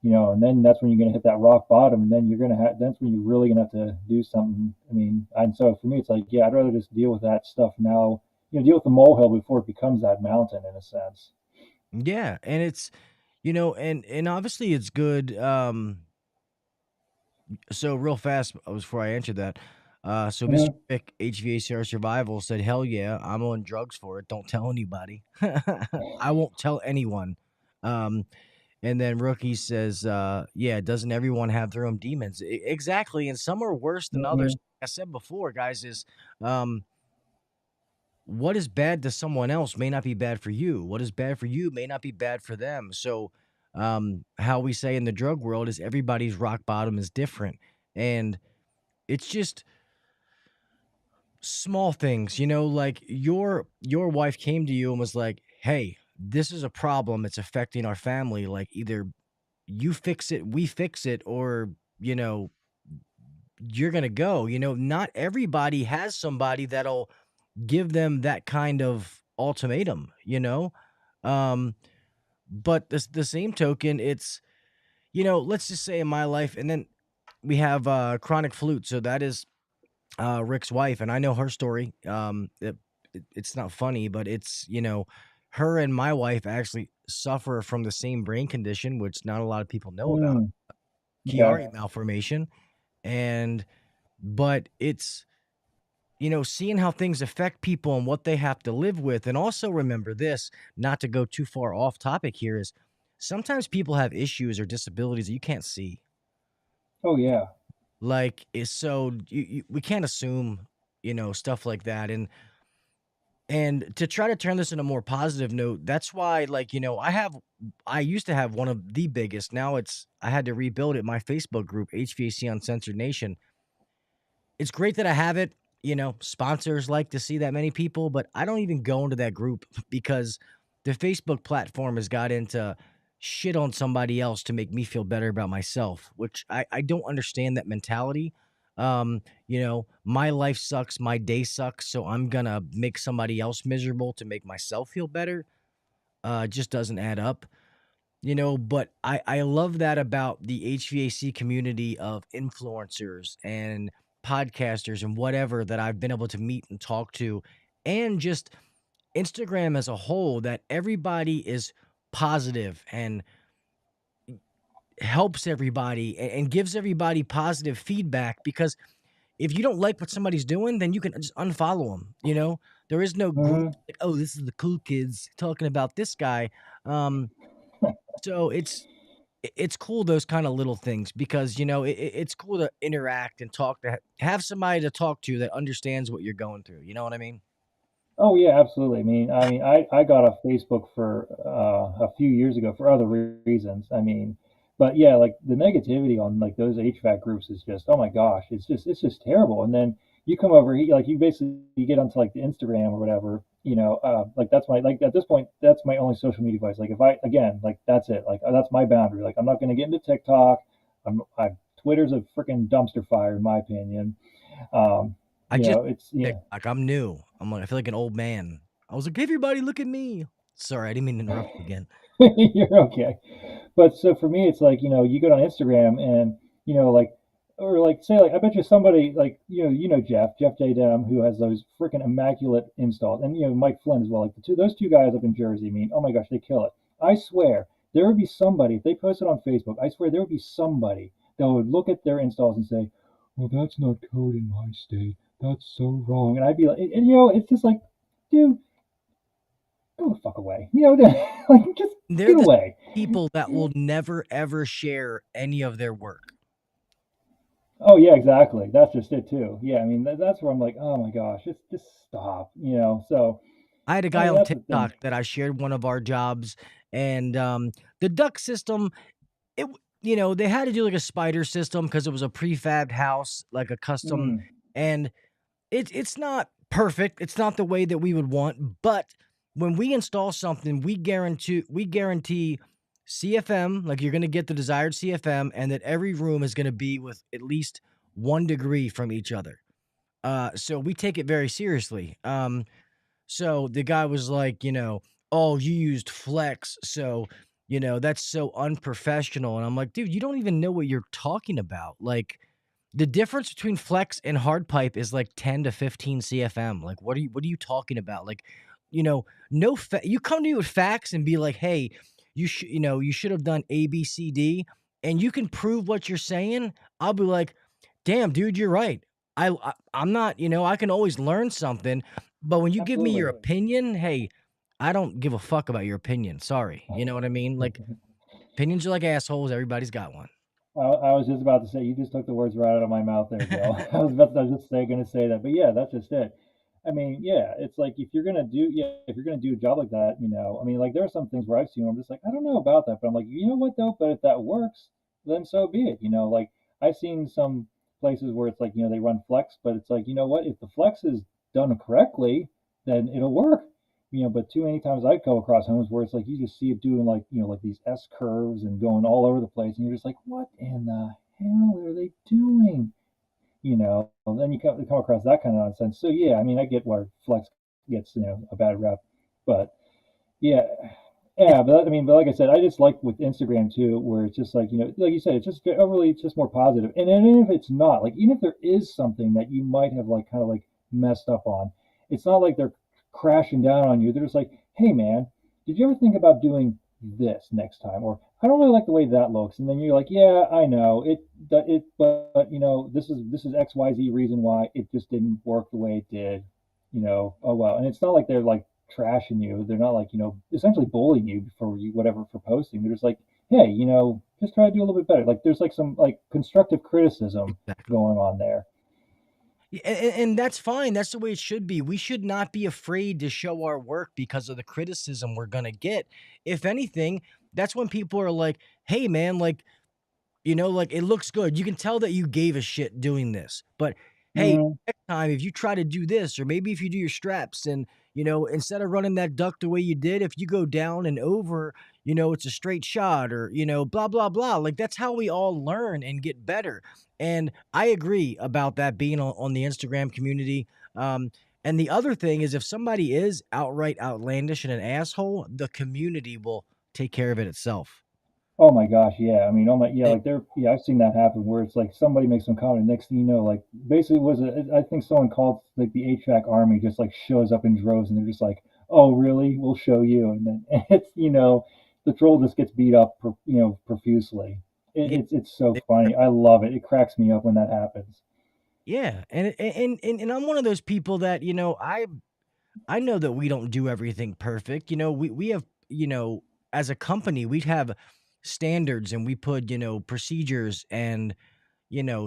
And then that's when you're going to hit that rock bottom, and then that's when you're really going to have to do something. I mean, and so for me, it's like, yeah, I'd rather just deal with that stuff now, deal with the molehill before it becomes that mountain in a sense. yeah, and it's, and obviously it's good. So real fast before I answer that, so Mr. Mhm. Vic, HVACR Survival, said, "Hell yeah, I'm on drugs for it. Don't tell anybody. I won't tell anyone." And then Rookie says, "Yeah, doesn't everyone have their own demons? Exactly, and some are worse than others." Mhm. I said before, guys, is what is bad to someone else may not be bad for you. What is bad for you may not be bad for them. So, how we say in the drug world is everybody's rock bottom is different, and it's just small things, like your wife came to you and was like, "Hey, this is a problem. It's affecting our family. Like either you fix it, we fix it, or you're gonna go." Not everybody has somebody that'll give them that kind of ultimatum. Um, but the same token, it's let's just say in my life, and then we have chronic flute, so that is Rick's wife, and I know her story. It's not funny, but it's her and my wife actually suffer from the same brain condition, which not a lot of people know about, Mm. Okay. Chiari malformation, and but it's seeing how things affect people and what they have to live with, and also remember this, not to go too far off topic here, is sometimes people have issues or disabilities that you can't see. Oh yeah. Like, so we can't assume, stuff like that. And to try to turn this in a more positive note, that's why, like, I used to have one of the biggest, now I had to rebuild it, my Facebook group, HVAC Uncensored Nation. It's great that I have it. sponsors like to see that many people, but I don't even go into that group because the Facebook platform has got into shit on somebody else to make me feel better about myself, which I don't understand that mentality. My life sucks, my day sucks, so I'm gonna make somebody else miserable to make myself feel better. It just doesn't add up. But I love that about the HVAC community of influencers and podcasters and whatever that I've been able to meet and talk to, and just Instagram as a whole, that everybody is positive and helps everybody and gives everybody positive feedback, because if you don't like what somebody's doing, then you can just unfollow them. There is no group Hmm. like, oh, this is the cool kids talking about this guy. Um, so it's cool, those kind of little things, because it's cool to interact and talk, to have somebody to talk to that understands what you're going through. You know what I mean? Oh yeah, absolutely. I got off Facebook for a few years ago for other reasons. But yeah, like the negativity on like those HVAC groups is just, oh my gosh, it's just terrible. And then you come over here, like you basically you get onto like the Instagram or whatever, like that's my like at this point that's my only social media device. Like if I again like that's it, like that's my boundary. Like I'm not going to get into TikTok. Twitter's a freaking dumpster fire in my opinion. Um, I just it's yeah. like I'm new. I feel like an old man. I was like, "Hey, everybody, look at me." Sorry, I didn't mean to interrupt you again. You're okay. But so for me, it's like, you go on Instagram and, like, or like, say, like, I bet you somebody like, Jeff J. Dem, who has those freaking immaculate installs, and, Mike Flynn as well. Like, those two guys up in Jersey, oh my gosh, they kill it. I swear, there would be somebody, if they posted on Facebook, I swear there would be somebody that would look at their installs and say, well, that's not code in my state. That's so wrong. And I'd be like, it's just like, dude, go the fuck away. Like, just They're get the away. people that will never ever share any of their work. Oh yeah, exactly. That's just it too. Yeah, that's where I'm like, oh my gosh, just stop. So I had a guy on that's the thing. TikTok that I shared one of our jobs, and the duct system, they had to do like a spider system because it was a prefabbed house, like a custom, Mm, and it's not perfect. It's not the way that we would want, but when we install something, we guarantee CFM, like you're gonna get the desired CFM, and that every room is gonna be with at least 1 degree from each other. So we take it very seriously. So the guy was like, "Oh, you used Flex, so that's so unprofessional." And I'm like, "Dude, you don't even know what you're talking about. Like, the difference between Flex and hard pipe is like 10 to 15 CFM. Like, what are you talking about? Like, no you come to me with facts and be like, "Hey, you should have done A, B, C, D," and you can prove what you're saying. I'll be like, "Damn, dude, you're right. I'm not, I can always learn something." But when you give me your absolutely. opinion, hey, I don't give a fuck about your opinion. Sorry. You know what I mean? Like, opinions are like assholes. Everybody's got one. I was just about to say, you just took the words right out of my mouth there, Joe. I was just going to say that, but yeah, that's just it. Yeah, it's like if you're gonna do a job like that, like there are some things where I've seen where I'm just like, I don't know about that, but I'm like, you know what though? But if that works, then so be it. Like I've seen some places where it's like, they run flex, but it's like, you know what? If the flex is done correctly, then it'll work. But too many times I go across homes where it's like you just see it doing like, like these S curves and going all over the place, and you're just like, what in the hell are they doing? And then you come across that kind of nonsense. So yeah, I get where flex gets a bad rep, but yeah, It's yeah. But like I said, I just like with Instagram too, where it's just like like you said, it's just overly, it's just more positive. And even if it's not, like even if there is something that you might have like kind of like messed up on, it's not like they're crashing down on you. They're just like, hey man, did you ever think about doing this next time? Or I don't really like the way that looks. And then you're like, yeah, I know but this is XYZ reason why it just didn't work the way it did. Oh well. And it's not like they're like trashing you. They're not like, essentially bullying you for whatever for posting. They're just like, hey, just try to do a little bit better. Like there's like some like constructive criticism exactly. going on there. And that's fine. That's the way it should be. We should not be afraid to show our work because of the criticism we're gonna get. If anything, that's when people are like, "Hey, man, like, like it looks good. You can tell that you gave a shit doing this." But hey, Mm-hmm. next time, if you try to do this, or maybe if you do your straps and, instead of running that duck the way you did, if you go down and over, it's a straight shot or, blah, blah, blah. Like that's how we all learn and get better. And I agree about that being on the Instagram community. And the other thing is if somebody is outright outlandish and an asshole, the community will take care of it itself. Oh my gosh, yeah. I mean, And like I've seen that happen where it's like somebody makes some comment, next thing you know, like basically I think someone called like the HVAC army just like shows up in droves and they're just like, oh really? We'll show you, and then it's the troll just gets beat up, profusely. yeah, It's so funny. I love it. It cracks me up when that happens. yeah, and I'm one of those people that I know that we don't do everything perfect. We have, as a company, we have standards and we put, procedures and,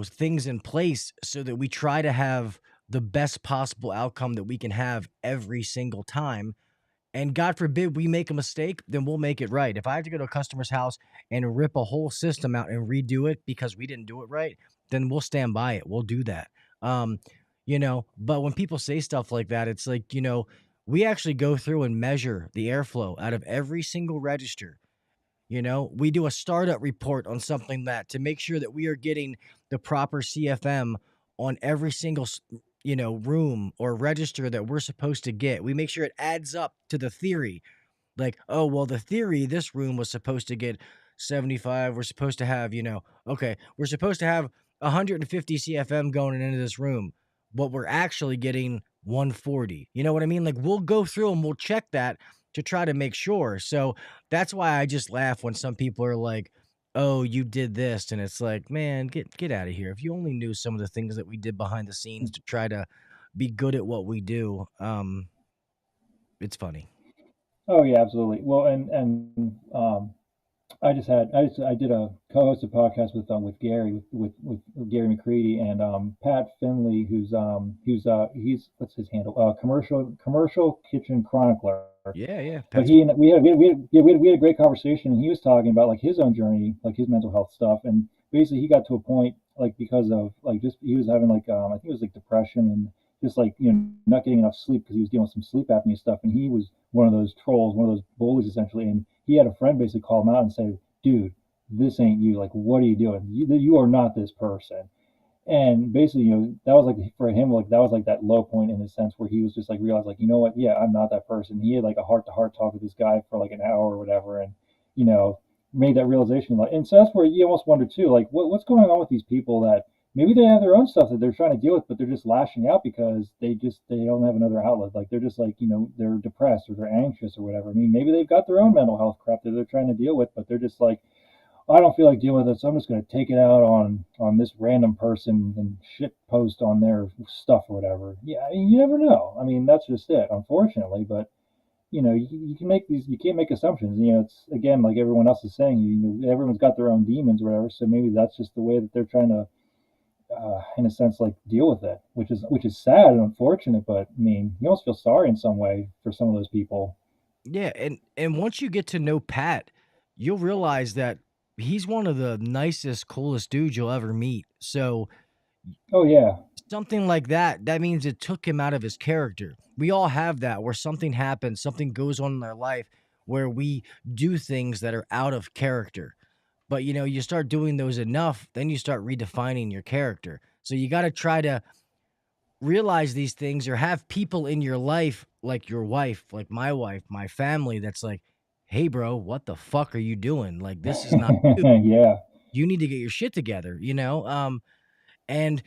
things in place so that we try to have the best possible outcome that we can have every single time. And God forbid we make a mistake, then we'll make it right. If I have to go to a customer's house and rip a whole system out and redo it because we didn't do it right, then we'll stand by it. We'll do that. Um, but when people say stuff like that, it's like, we actually go through and measure the airflow out of every single register. We do a startup report on something that to make sure that we are getting the proper CFM on every single, room or register that we're supposed to get. We make sure it adds up to the theory. Like, oh, well, the theory, this room was supposed to get 75. We're supposed to have, okay, we're supposed to have 150 CFM going into this room, but we're actually getting 140. You know what I mean? Like, we'll go through and we'll check that to try to make sure. So that's why I just laugh when some people are like, oh, you did this. And it's like, man, get out of here. If you only knew some of the things that we did behind the scenes to try to be good at what we do, it's funny. Oh yeah, absolutely. Well, I did a co-hosted podcast with Gary with Gary McCready and Pat Finley, he's what's his handle, commercial kitchen chronicler. Yeah, yeah. But Pat's we had a great conversation, and he was talking about like his own journey, like his mental health stuff, and basically he got to a point like because of like just he was having like I think it was like depression and just like not getting enough sleep because he was dealing with some sleep apnea stuff, and he was one of those trolls, one of those bullies essentially, and he had a friend basically call him out and say, dude, this ain't you. Like, what are you doing? You are not this person. And basically, that was like for him, like that was like that low point in the sense where he was just like realized, like, you know what? Yeah, I'm not that person. He had like a heart to heart talk with this guy for like an hour or whatever, and you know, made that realization. Like, and so that's where you almost wonder too, like, what's going on with these people that maybe they have their own stuff that they're trying to deal with, but they're just lashing out because they don't have another outlet. Like they're just like they're depressed or they're anxious or whatever. I mean, maybe they've got their own mental health crap that they're trying to deal with, but they're just like, I don't feel like dealing with it, so I'm just going to take it out on this random person and shit post on their stuff or whatever. Yeah, I mean, you never know. I mean, that's just it, unfortunately. But you can make these. You can't make assumptions. It's again like everyone else is saying. Everyone's got their own demons or whatever. So maybe that's just the way that they're trying to, in a sense, like deal with it, which is sad and unfortunate. But I mean, you almost feel sorry in some way for some of those people. Yeah, and once you get to know Pat, you'll realize that he's one of the nicest, coolest dudes you'll ever meet. So Oh yeah, something like that means it took him out of his character. We all have that where something happens, something goes on in our life where we do things that are out of character. But you start doing those enough, then you start redefining your character. So you got to try to realize these things or have people in your life like your wife, like my wife, my family that's like, "Hey bro, what the fuck are you doing? Like this is not you. yeah. You need to get your shit together," and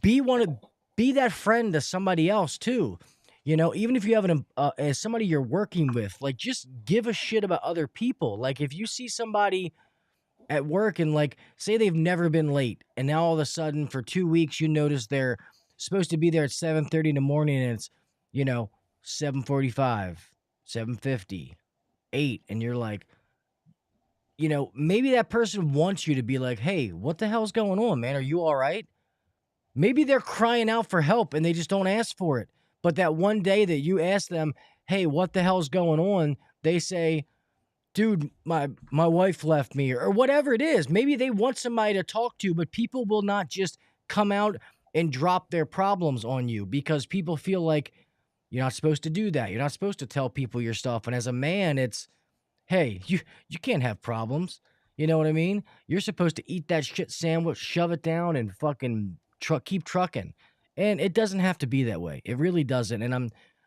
be one of be that friend to somebody else too. Even if you have as somebody you're working with, like just give a shit about other people. Like if you see somebody at work and like say they've never been late and now all of a sudden for 2 weeks you notice they're supposed to be there at 7:30 in the morning and it's 7:45, 7:50, 8 and you're like, maybe that person wants you to be like, "Hey, what the hell's going on, man? Are you all right?" Maybe they're crying out for help and they just don't ask for it. But that one day that you ask them, "Hey, what the hell's going on?" They say, "Dude, my wife left me," or whatever it is. Maybe they want somebody to talk to, but people will not just come out and drop their problems on you because people feel like you're not supposed to do that. You're not supposed to tell people your stuff. And as a man, it's, hey, you can't have problems. You know what I mean? You're supposed to eat that shit sandwich, shove it down, and fucking keep trucking. And it doesn't have to be that way. It really doesn't. And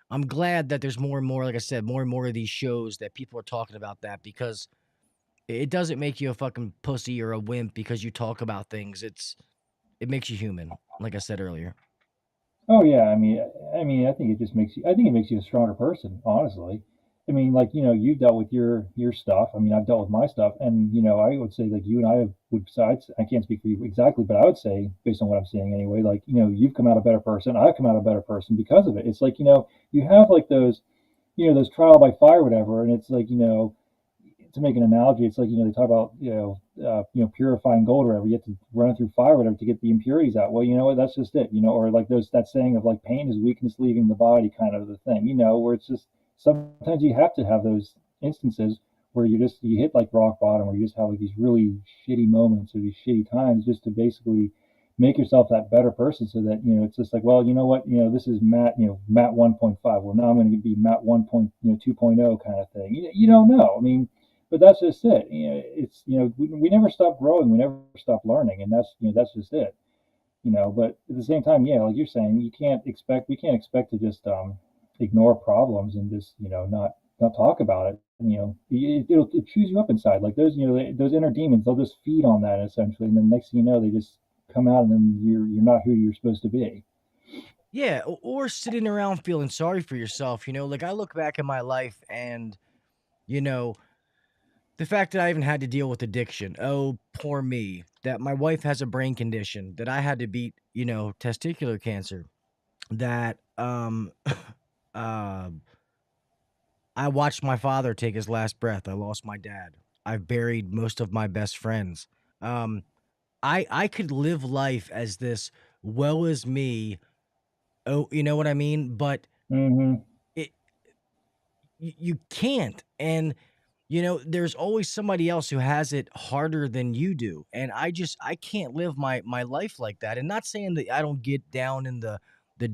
I'm glad that there's more and more, like I said, more and more of these shows that people are talking about that because it doesn't make you a fucking pussy or a wimp because you talk about things. It makes you human, like I said earlier. Oh yeah, I think it just makes you. I think it makes you a stronger person, honestly. I mean, like you've dealt with your stuff. I mean, I've dealt with my stuff, and I would say like you and I would. Besides, I can't speak for you exactly, but I would say based on what I'm seeing anyway, like you've come out a better person. I've come out a better person because of it. It's like you have like those those trial by fire, whatever, and it's like to make an analogy, it's like they talk about purifying gold or whatever. You have to run it through fire or whatever to get the impurities out. Well, you know what? That's just it. Or like that saying of like pain is weakness leaving the body, kind of the thing. Where it's just sometimes you have to have those instances where you hit like rock bottom, or you just have like these really shitty moments or these shitty times, just to basically make yourself that better person, so that it's just like, well, you know what, this is Matt, Matt 1.5. Well, now I'm going to be Matt 1.2.0 kind of thing. You don't know. I mean, but that's just it. It's we never stop growing, we never stop learning, and that's just it. But at the same time, yeah, like you're saying, we can't expect to just ignore problems and just not talk about it. It chews you up inside, like those those inner demons. They'll just feed on that essentially, and then next thing you know, they just come out, and then you're not who you're supposed to be. Yeah, or sitting around feeling sorry for yourself, like I look back in my life and, you know, the fact that I even had to deal with addiction. Oh, poor me. That my wife has a brain condition, that I had to beat, testicular cancer, that uh I watched my father take his last breath. I lost my dad. I've buried most of my best friends. Um I could live life as this woe is me. Oh, you know what I mean? But Hmm. it you can't. And there's always somebody else who has it harder than you do. And I can't live my life like that. And not saying that I don't get down in the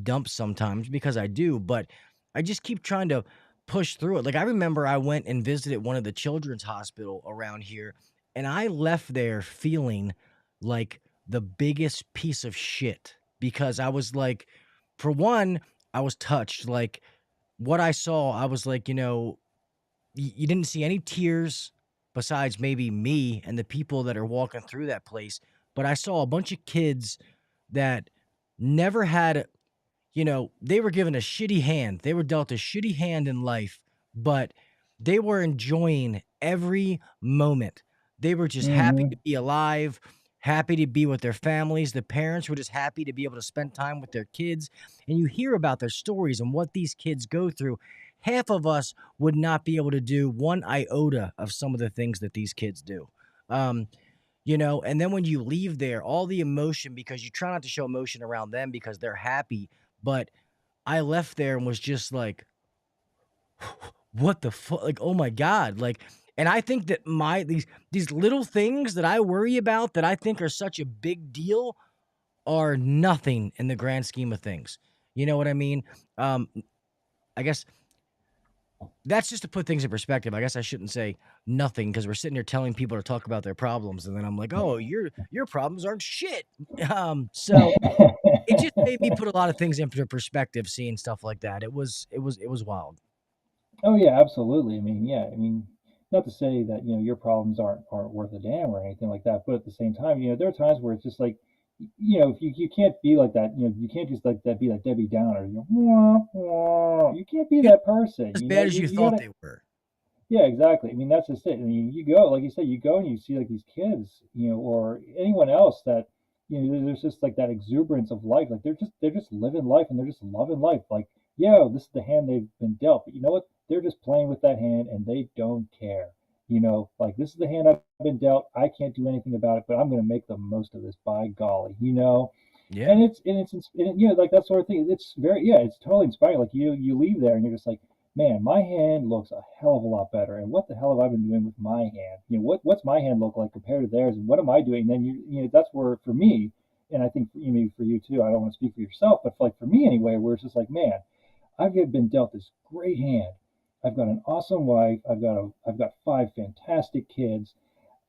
dumps sometimes, because I do, but I just keep trying to push through it. Like I remember I went and visited one of the children's hospital around here, and I left there feeling like the biggest piece of shit because I was like, for one, I was touched. Like what I saw, I was like, you didn't see any tears besides maybe me and the people that are walking through that place. But I saw a bunch of kids that never had, they were given a shitty hand. They were dealt a shitty hand in life, but they were enjoying every moment. They were just happy to Hmm. be alive, happy to be with their families. The parents were just happy to be able to spend time with their kids. And you hear about their stories and what these kids go through. Half of us would not be able to do one iota of some of the things that these kids do. Um, and then when you leave there, all the emotion, because you try not to show emotion around them because they're happy. But I left there and was just like, what the fuck? Like, oh my God. Like, and I think that these little things that I worry about that I think are such a big deal are nothing in the grand scheme of things. You know what I mean? Um, I guess that's just to put things in perspective. I guess I shouldn't say nothing because we're sitting here telling people to talk about their problems, and then I'm like, oh, your problems aren't shit. So it just made me put a lot of things into perspective, seeing stuff like that. It was wild. Oh yeah, absolutely. I mean, yeah, I mean, not to say that your problems aren't worth a damn or anything like that, but at the same time, there are times where it's just like, if you can't be like that, you can't just like that be like Debbie Downer, "Wah, wah." You can't be You're not that person, as bad as you you thought gotta. they were. Yeah, exactly. I mean, that's just it. I mean, you go, like you said, you go and you see like these kids, or anyone else that, there's just like that exuberance of life. Like they're just living life and they're just loving life. Like, yeah, this is the hand they've been dealt. But you know what? They're just playing with that hand and they don't care. Like this is the hand I've been dealt. I can't do anything about it, but I'm going to make the most of this by golly, Yeah. and like that sort of thing. It's very, yeah, it's totally inspiring. Like you leave there and you're just like, man, my hand looks a hell of a lot better. And what the hell have I been doing with my hand? What's my hand look like compared to theirs? And what am I doing? And then that's where, for me, and I think maybe for you too, I don't want to speak for yourself, but like for me anyway, where it's just like, man, I've been dealt this great hand. I've got an awesome wife. I've got 5 fantastic kids.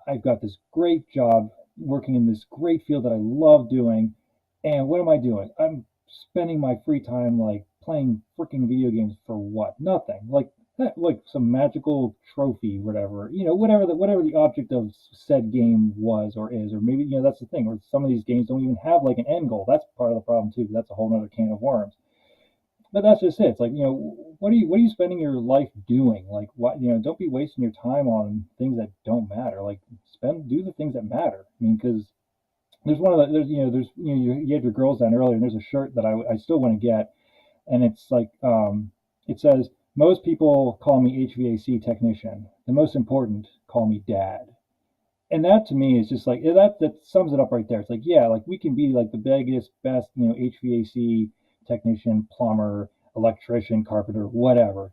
I've got this great job working in this great field that I love doing. And what am I doing? I'm spending my free time like playing freaking video games for what? Nothing. Like some magical trophy, whatever. Whatever the object of said game was or is, or maybe that's the thing. Or some of these games don't even have like an end goal. That's part of the problem too. That's a whole other can of worms. But that's just it. It's like, what are you spending your life doing? Like, what, don't be wasting your time on things that don't matter. Like, do the things that matter. I mean, because you had your girls down earlier, and there's a shirt that I still want to get, and it's like, it says, most people call me HVAC technician. The most important call me dad. And that to me is just like, that sums it up right there. It's like, yeah, like we can be like the biggest, best, HVAC technician, plumber, electrician, carpenter, whatever.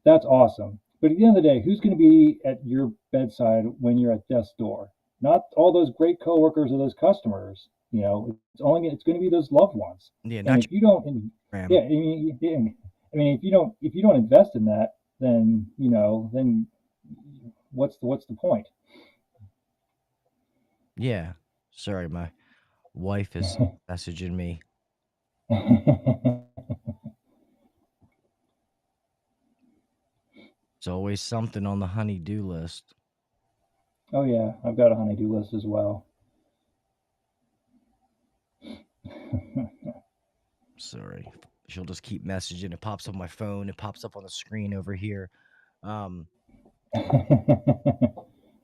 That's awesome. But at the end of the day, who's going to be at your bedside when you're at death's door? Not all those great coworkers or those customers. It's going to be those loved ones. Yeah, And not if you don't, your yeah, I mean, if you don't invest in that, then then what's the point? Yeah. Sorry, my wife is messaging me. It's always something on the honey-do list. Oh yeah, I've got a honey-do list as well. Sorry. She'll just keep messaging. It pops up on my phone. It pops up on the screen over here. Um,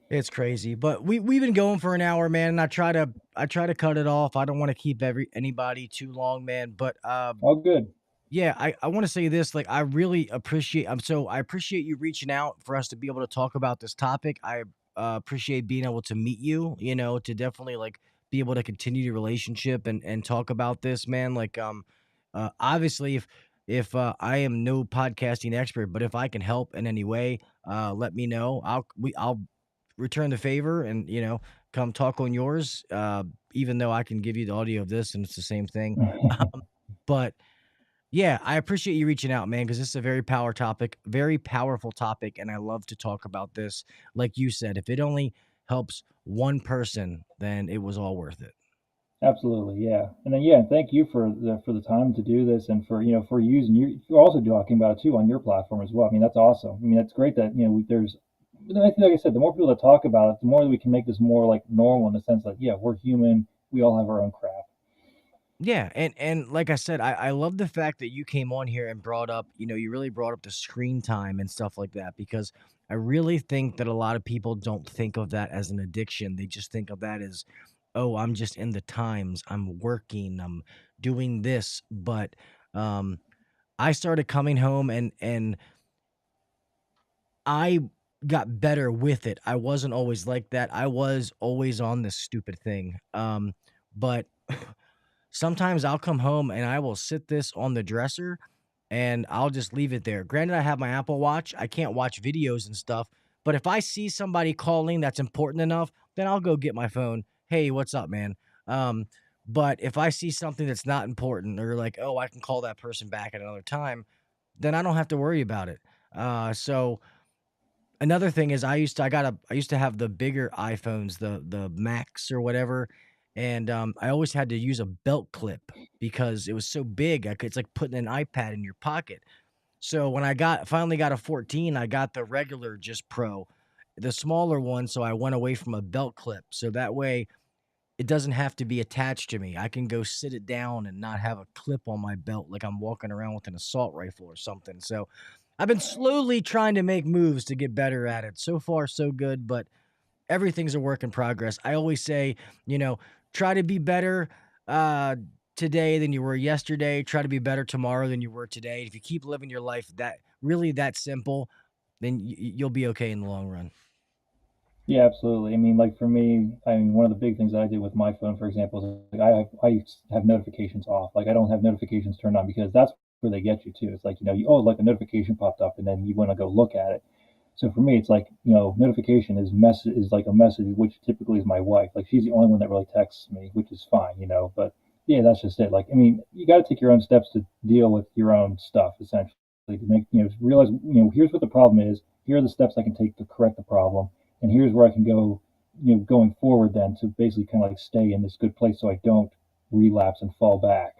it's crazy. But we've been going for an hour, man, and I try to cut it off. I don't want to keep anybody too long, man. But All good. yeah, I want to say this. Like, I really appreciate. I appreciate you reaching out for us to be able to talk about this topic. I appreciate being able to meet you. To definitely like be able to continue the relationship and talk about this, man. Like, obviously, if I am no podcasting expert, but if I can help in any way, let me know. I'll return the favor and come talk on yours. Even though I can give you the audio of this and it's the same thing, but. Yeah, I appreciate you reaching out, man, because this is a very powerful topic, and I love to talk about this. Like you said, if it only helps one person, then it was all worth it. Absolutely, yeah. And then thank you for the time to do this, and for using you're also talking about it too on your platform as well. I mean, that's awesome. I mean, that's great that there's. I think, like I said, the more people that talk about it, the more that we can make this more like normal in the sense that we're human. We all have our own crap. Yeah, and like I said, I love the fact that you came on here and brought up, you really brought up the screen time and stuff like that because I really think that a lot of people don't think of that as an addiction. They just think of that as, oh, I'm just in the times, I'm working, I'm doing this. But I started coming home and I got better with it. I wasn't always like that. I was always on this stupid thing. But sometimes I'll come home and I will sit this on the dresser and I'll just leave it there. Granted, I have my Apple Watch. I can't watch videos and stuff. But if I see somebody calling that's important enough, then I'll go get my phone. Hey, what's up, man? Um, but if I see something that's not important or like, oh, I can call that person back at another time, then I don't have to worry about it. So another thing is I used to have the bigger iPhones, the Max or whatever, and I always had to use a belt clip because it was so big. It's like putting an iPad in your pocket. So when I finally got a 14, I got the regular just Pro, the smaller one. So I went away from a belt clip. So that way it doesn't have to be attached to me. I can go sit it down and not have a clip on my belt like I'm walking around with an assault rifle or something. So I've been slowly trying to make moves to get better at it. So far, so good, but everything's a work in progress. I always say, try to be better today than you were yesterday. Try to be better tomorrow than you were today. If you keep living your life that simple, then you'll be okay in the long run. Yeah, absolutely. I mean, like for me, one of the big things that I did with my phone, for example, is like I have notifications off. Like I don't have notifications turned on because that's where they get you too. It's like like a notification popped up and then you want to go look at it. So for me, it's like, notification is like a message, which typically is my wife. Like she's the only one that really texts me, which is fine. But yeah, that's just it. Like, I mean, you got to take your own steps to deal with your own stuff, essentially, to make, realize, here's what the problem is. Here are the steps I can take to correct the problem, and here's where I can go, going forward then to basically kind of like stay in this good place so I don't relapse and fall back.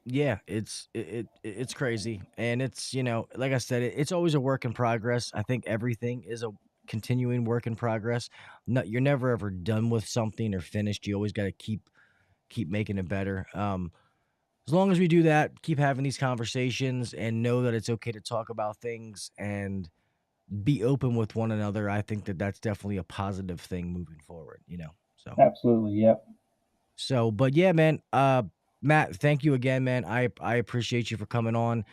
Yeah, it's crazy, and it's like I said, it's always a work in progress. I think everything is a continuing work in progress. No, you're never ever done with something or finished. You always got to keep making it better. As long as we do that, keep having these conversations, and know that it's okay to talk about things and be open with one another. I think that that's definitely a positive thing moving forward. So. Absolutely, yep. So, but yeah, man. Matt, thank you again, man. I appreciate you for coming on.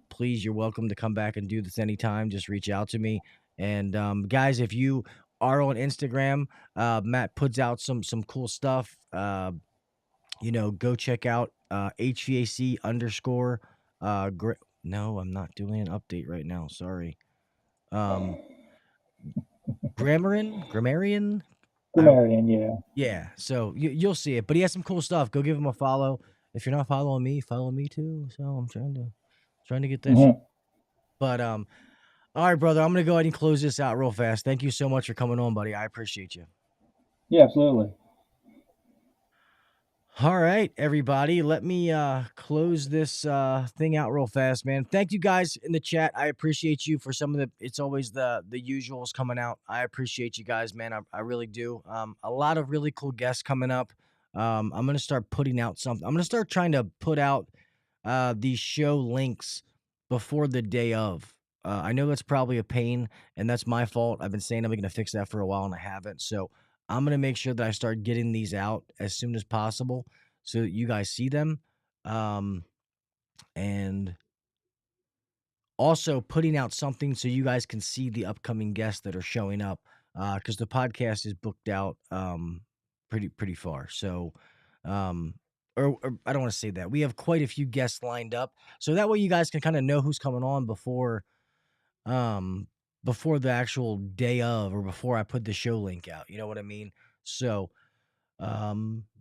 Please, you're welcome to come back and do this anytime. Just reach out to me. And guys, if you are on Instagram, Matt puts out some cool stuff. Go check out HVAC underscore. No, I'm not doing an update right now. Sorry. Um, Grammarian. I Grammarian, yeah. Yeah, so you'll see it, but he has some cool stuff. Go give him a follow. If you're not following me, follow me too. So I'm trying to get that shit. Hmm. But all right, brother, I'm gonna go ahead and close this out real fast. Thank you so much for coming on, buddy. I appreciate you. Yeah, absolutely. All right, everybody. Let me close this thing out real fast, man. Thank you guys in the chat. I appreciate you for some of the it's always the usuals coming out. I appreciate you guys, man. I really do. A lot of really cool guests coming up. I'm gonna start putting out something. I'm gonna start trying to put out these show links before the day of. I know that's probably a pain, and that's my fault. I've been saying I'm gonna fix that for a while, and I haven't. So I'm gonna make sure that I start getting these out as soon as possible so that you guys see them. Um, and also putting out something so you guys can see the upcoming guests that are showing up. Because the podcast is booked out pretty far. So or I don't want to say that. We have quite a few guests lined up. So that way you guys can kind of know who's coming on um before the actual day of or before I put the show link out. You know what I mean? So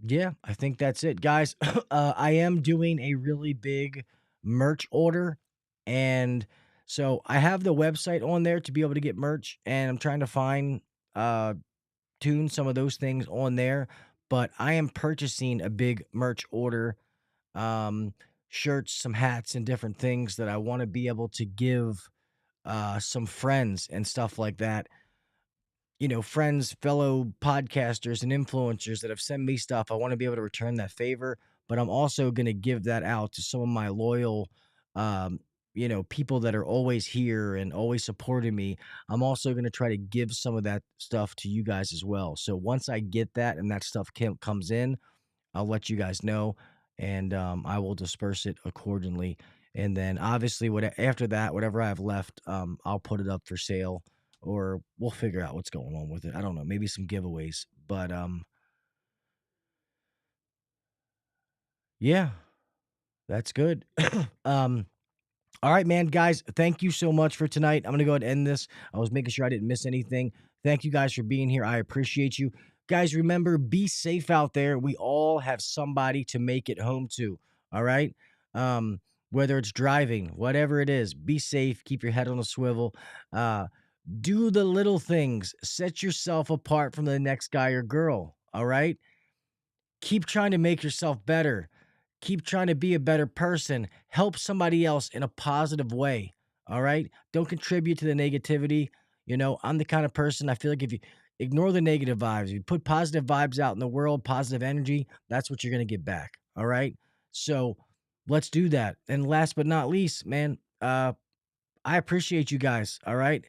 yeah, I think that's it, guys. I am doing a really big merch order, and so I have the website on there to be able to get merch, and I'm trying to find uh tune some of those things on there, but I am purchasing a big merch order, um shirts, some hats and different things that I want to be able to give some friends and stuff like that, friends, fellow podcasters and influencers that have sent me stuff. I want to be able to return that favor, but I'm also going to give that out to some of my loyal, um, people that are always here and always supporting me. I'm also going to try to give some of that stuff to you guys as well. So once I get that and that stuff comes in, I'll let you guys know, and I will disperse it accordingly. And then obviously, after that, whatever I have left, I'll put it up for sale, or we'll figure out what's going on with it. I don't know, maybe some giveaways, but yeah, that's good. um, All right, man, guys, thank you so much for tonight. I'm going to go ahead and end this. I was making sure I didn't miss anything. Thank you guys for being here. I appreciate you. Guys, remember, be safe out there. We all have somebody to make it home to. All right. Um, whether it's driving, whatever it is, be safe. Keep your head on a swivel. Do the little things. Set yourself apart from the next guy or girl. All right. Keep trying to make yourself better. Keep trying to be a better person. Help somebody else in a positive way. All right. Don't contribute to the negativity. I'm the kind of person I feel like if you ignore the negative vibes, if you put positive vibes out in the world, positive energy, that's what you're going to get back. All right. So let's do that. And last but not least, man, I appreciate you guys. All right.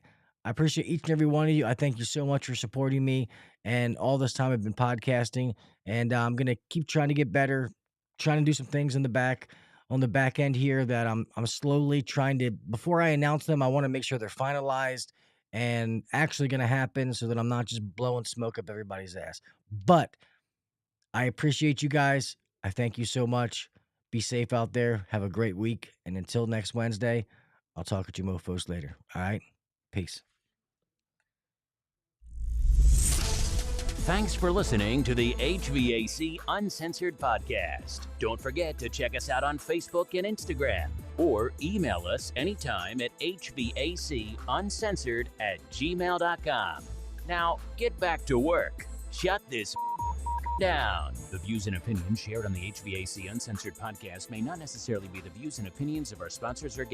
I appreciate each and every one of you. I thank you so much for supporting me. And all this time I've been podcasting, and I'm going to keep trying to get better, trying to do some things on the back end here that I'm slowly trying to, before I announce them, I want to make sure they're finalized and actually going to happen so that I'm not just blowing smoke up everybody's ass. But I appreciate you guys. I thank you so much. Be safe out there. Have a great week. And until next Wednesday, I'll talk with you mofos later. All right. Peace. Thanks for listening to the HVAC Uncensored Podcast. Don't forget to check us out on Facebook and Instagram, or email us anytime at hvacuncensored@gmail.com. Now, get back to work. Shut this down. The views and opinions shared on the HVAC Uncensored Podcast may not necessarily be the views and opinions of our sponsors or guests.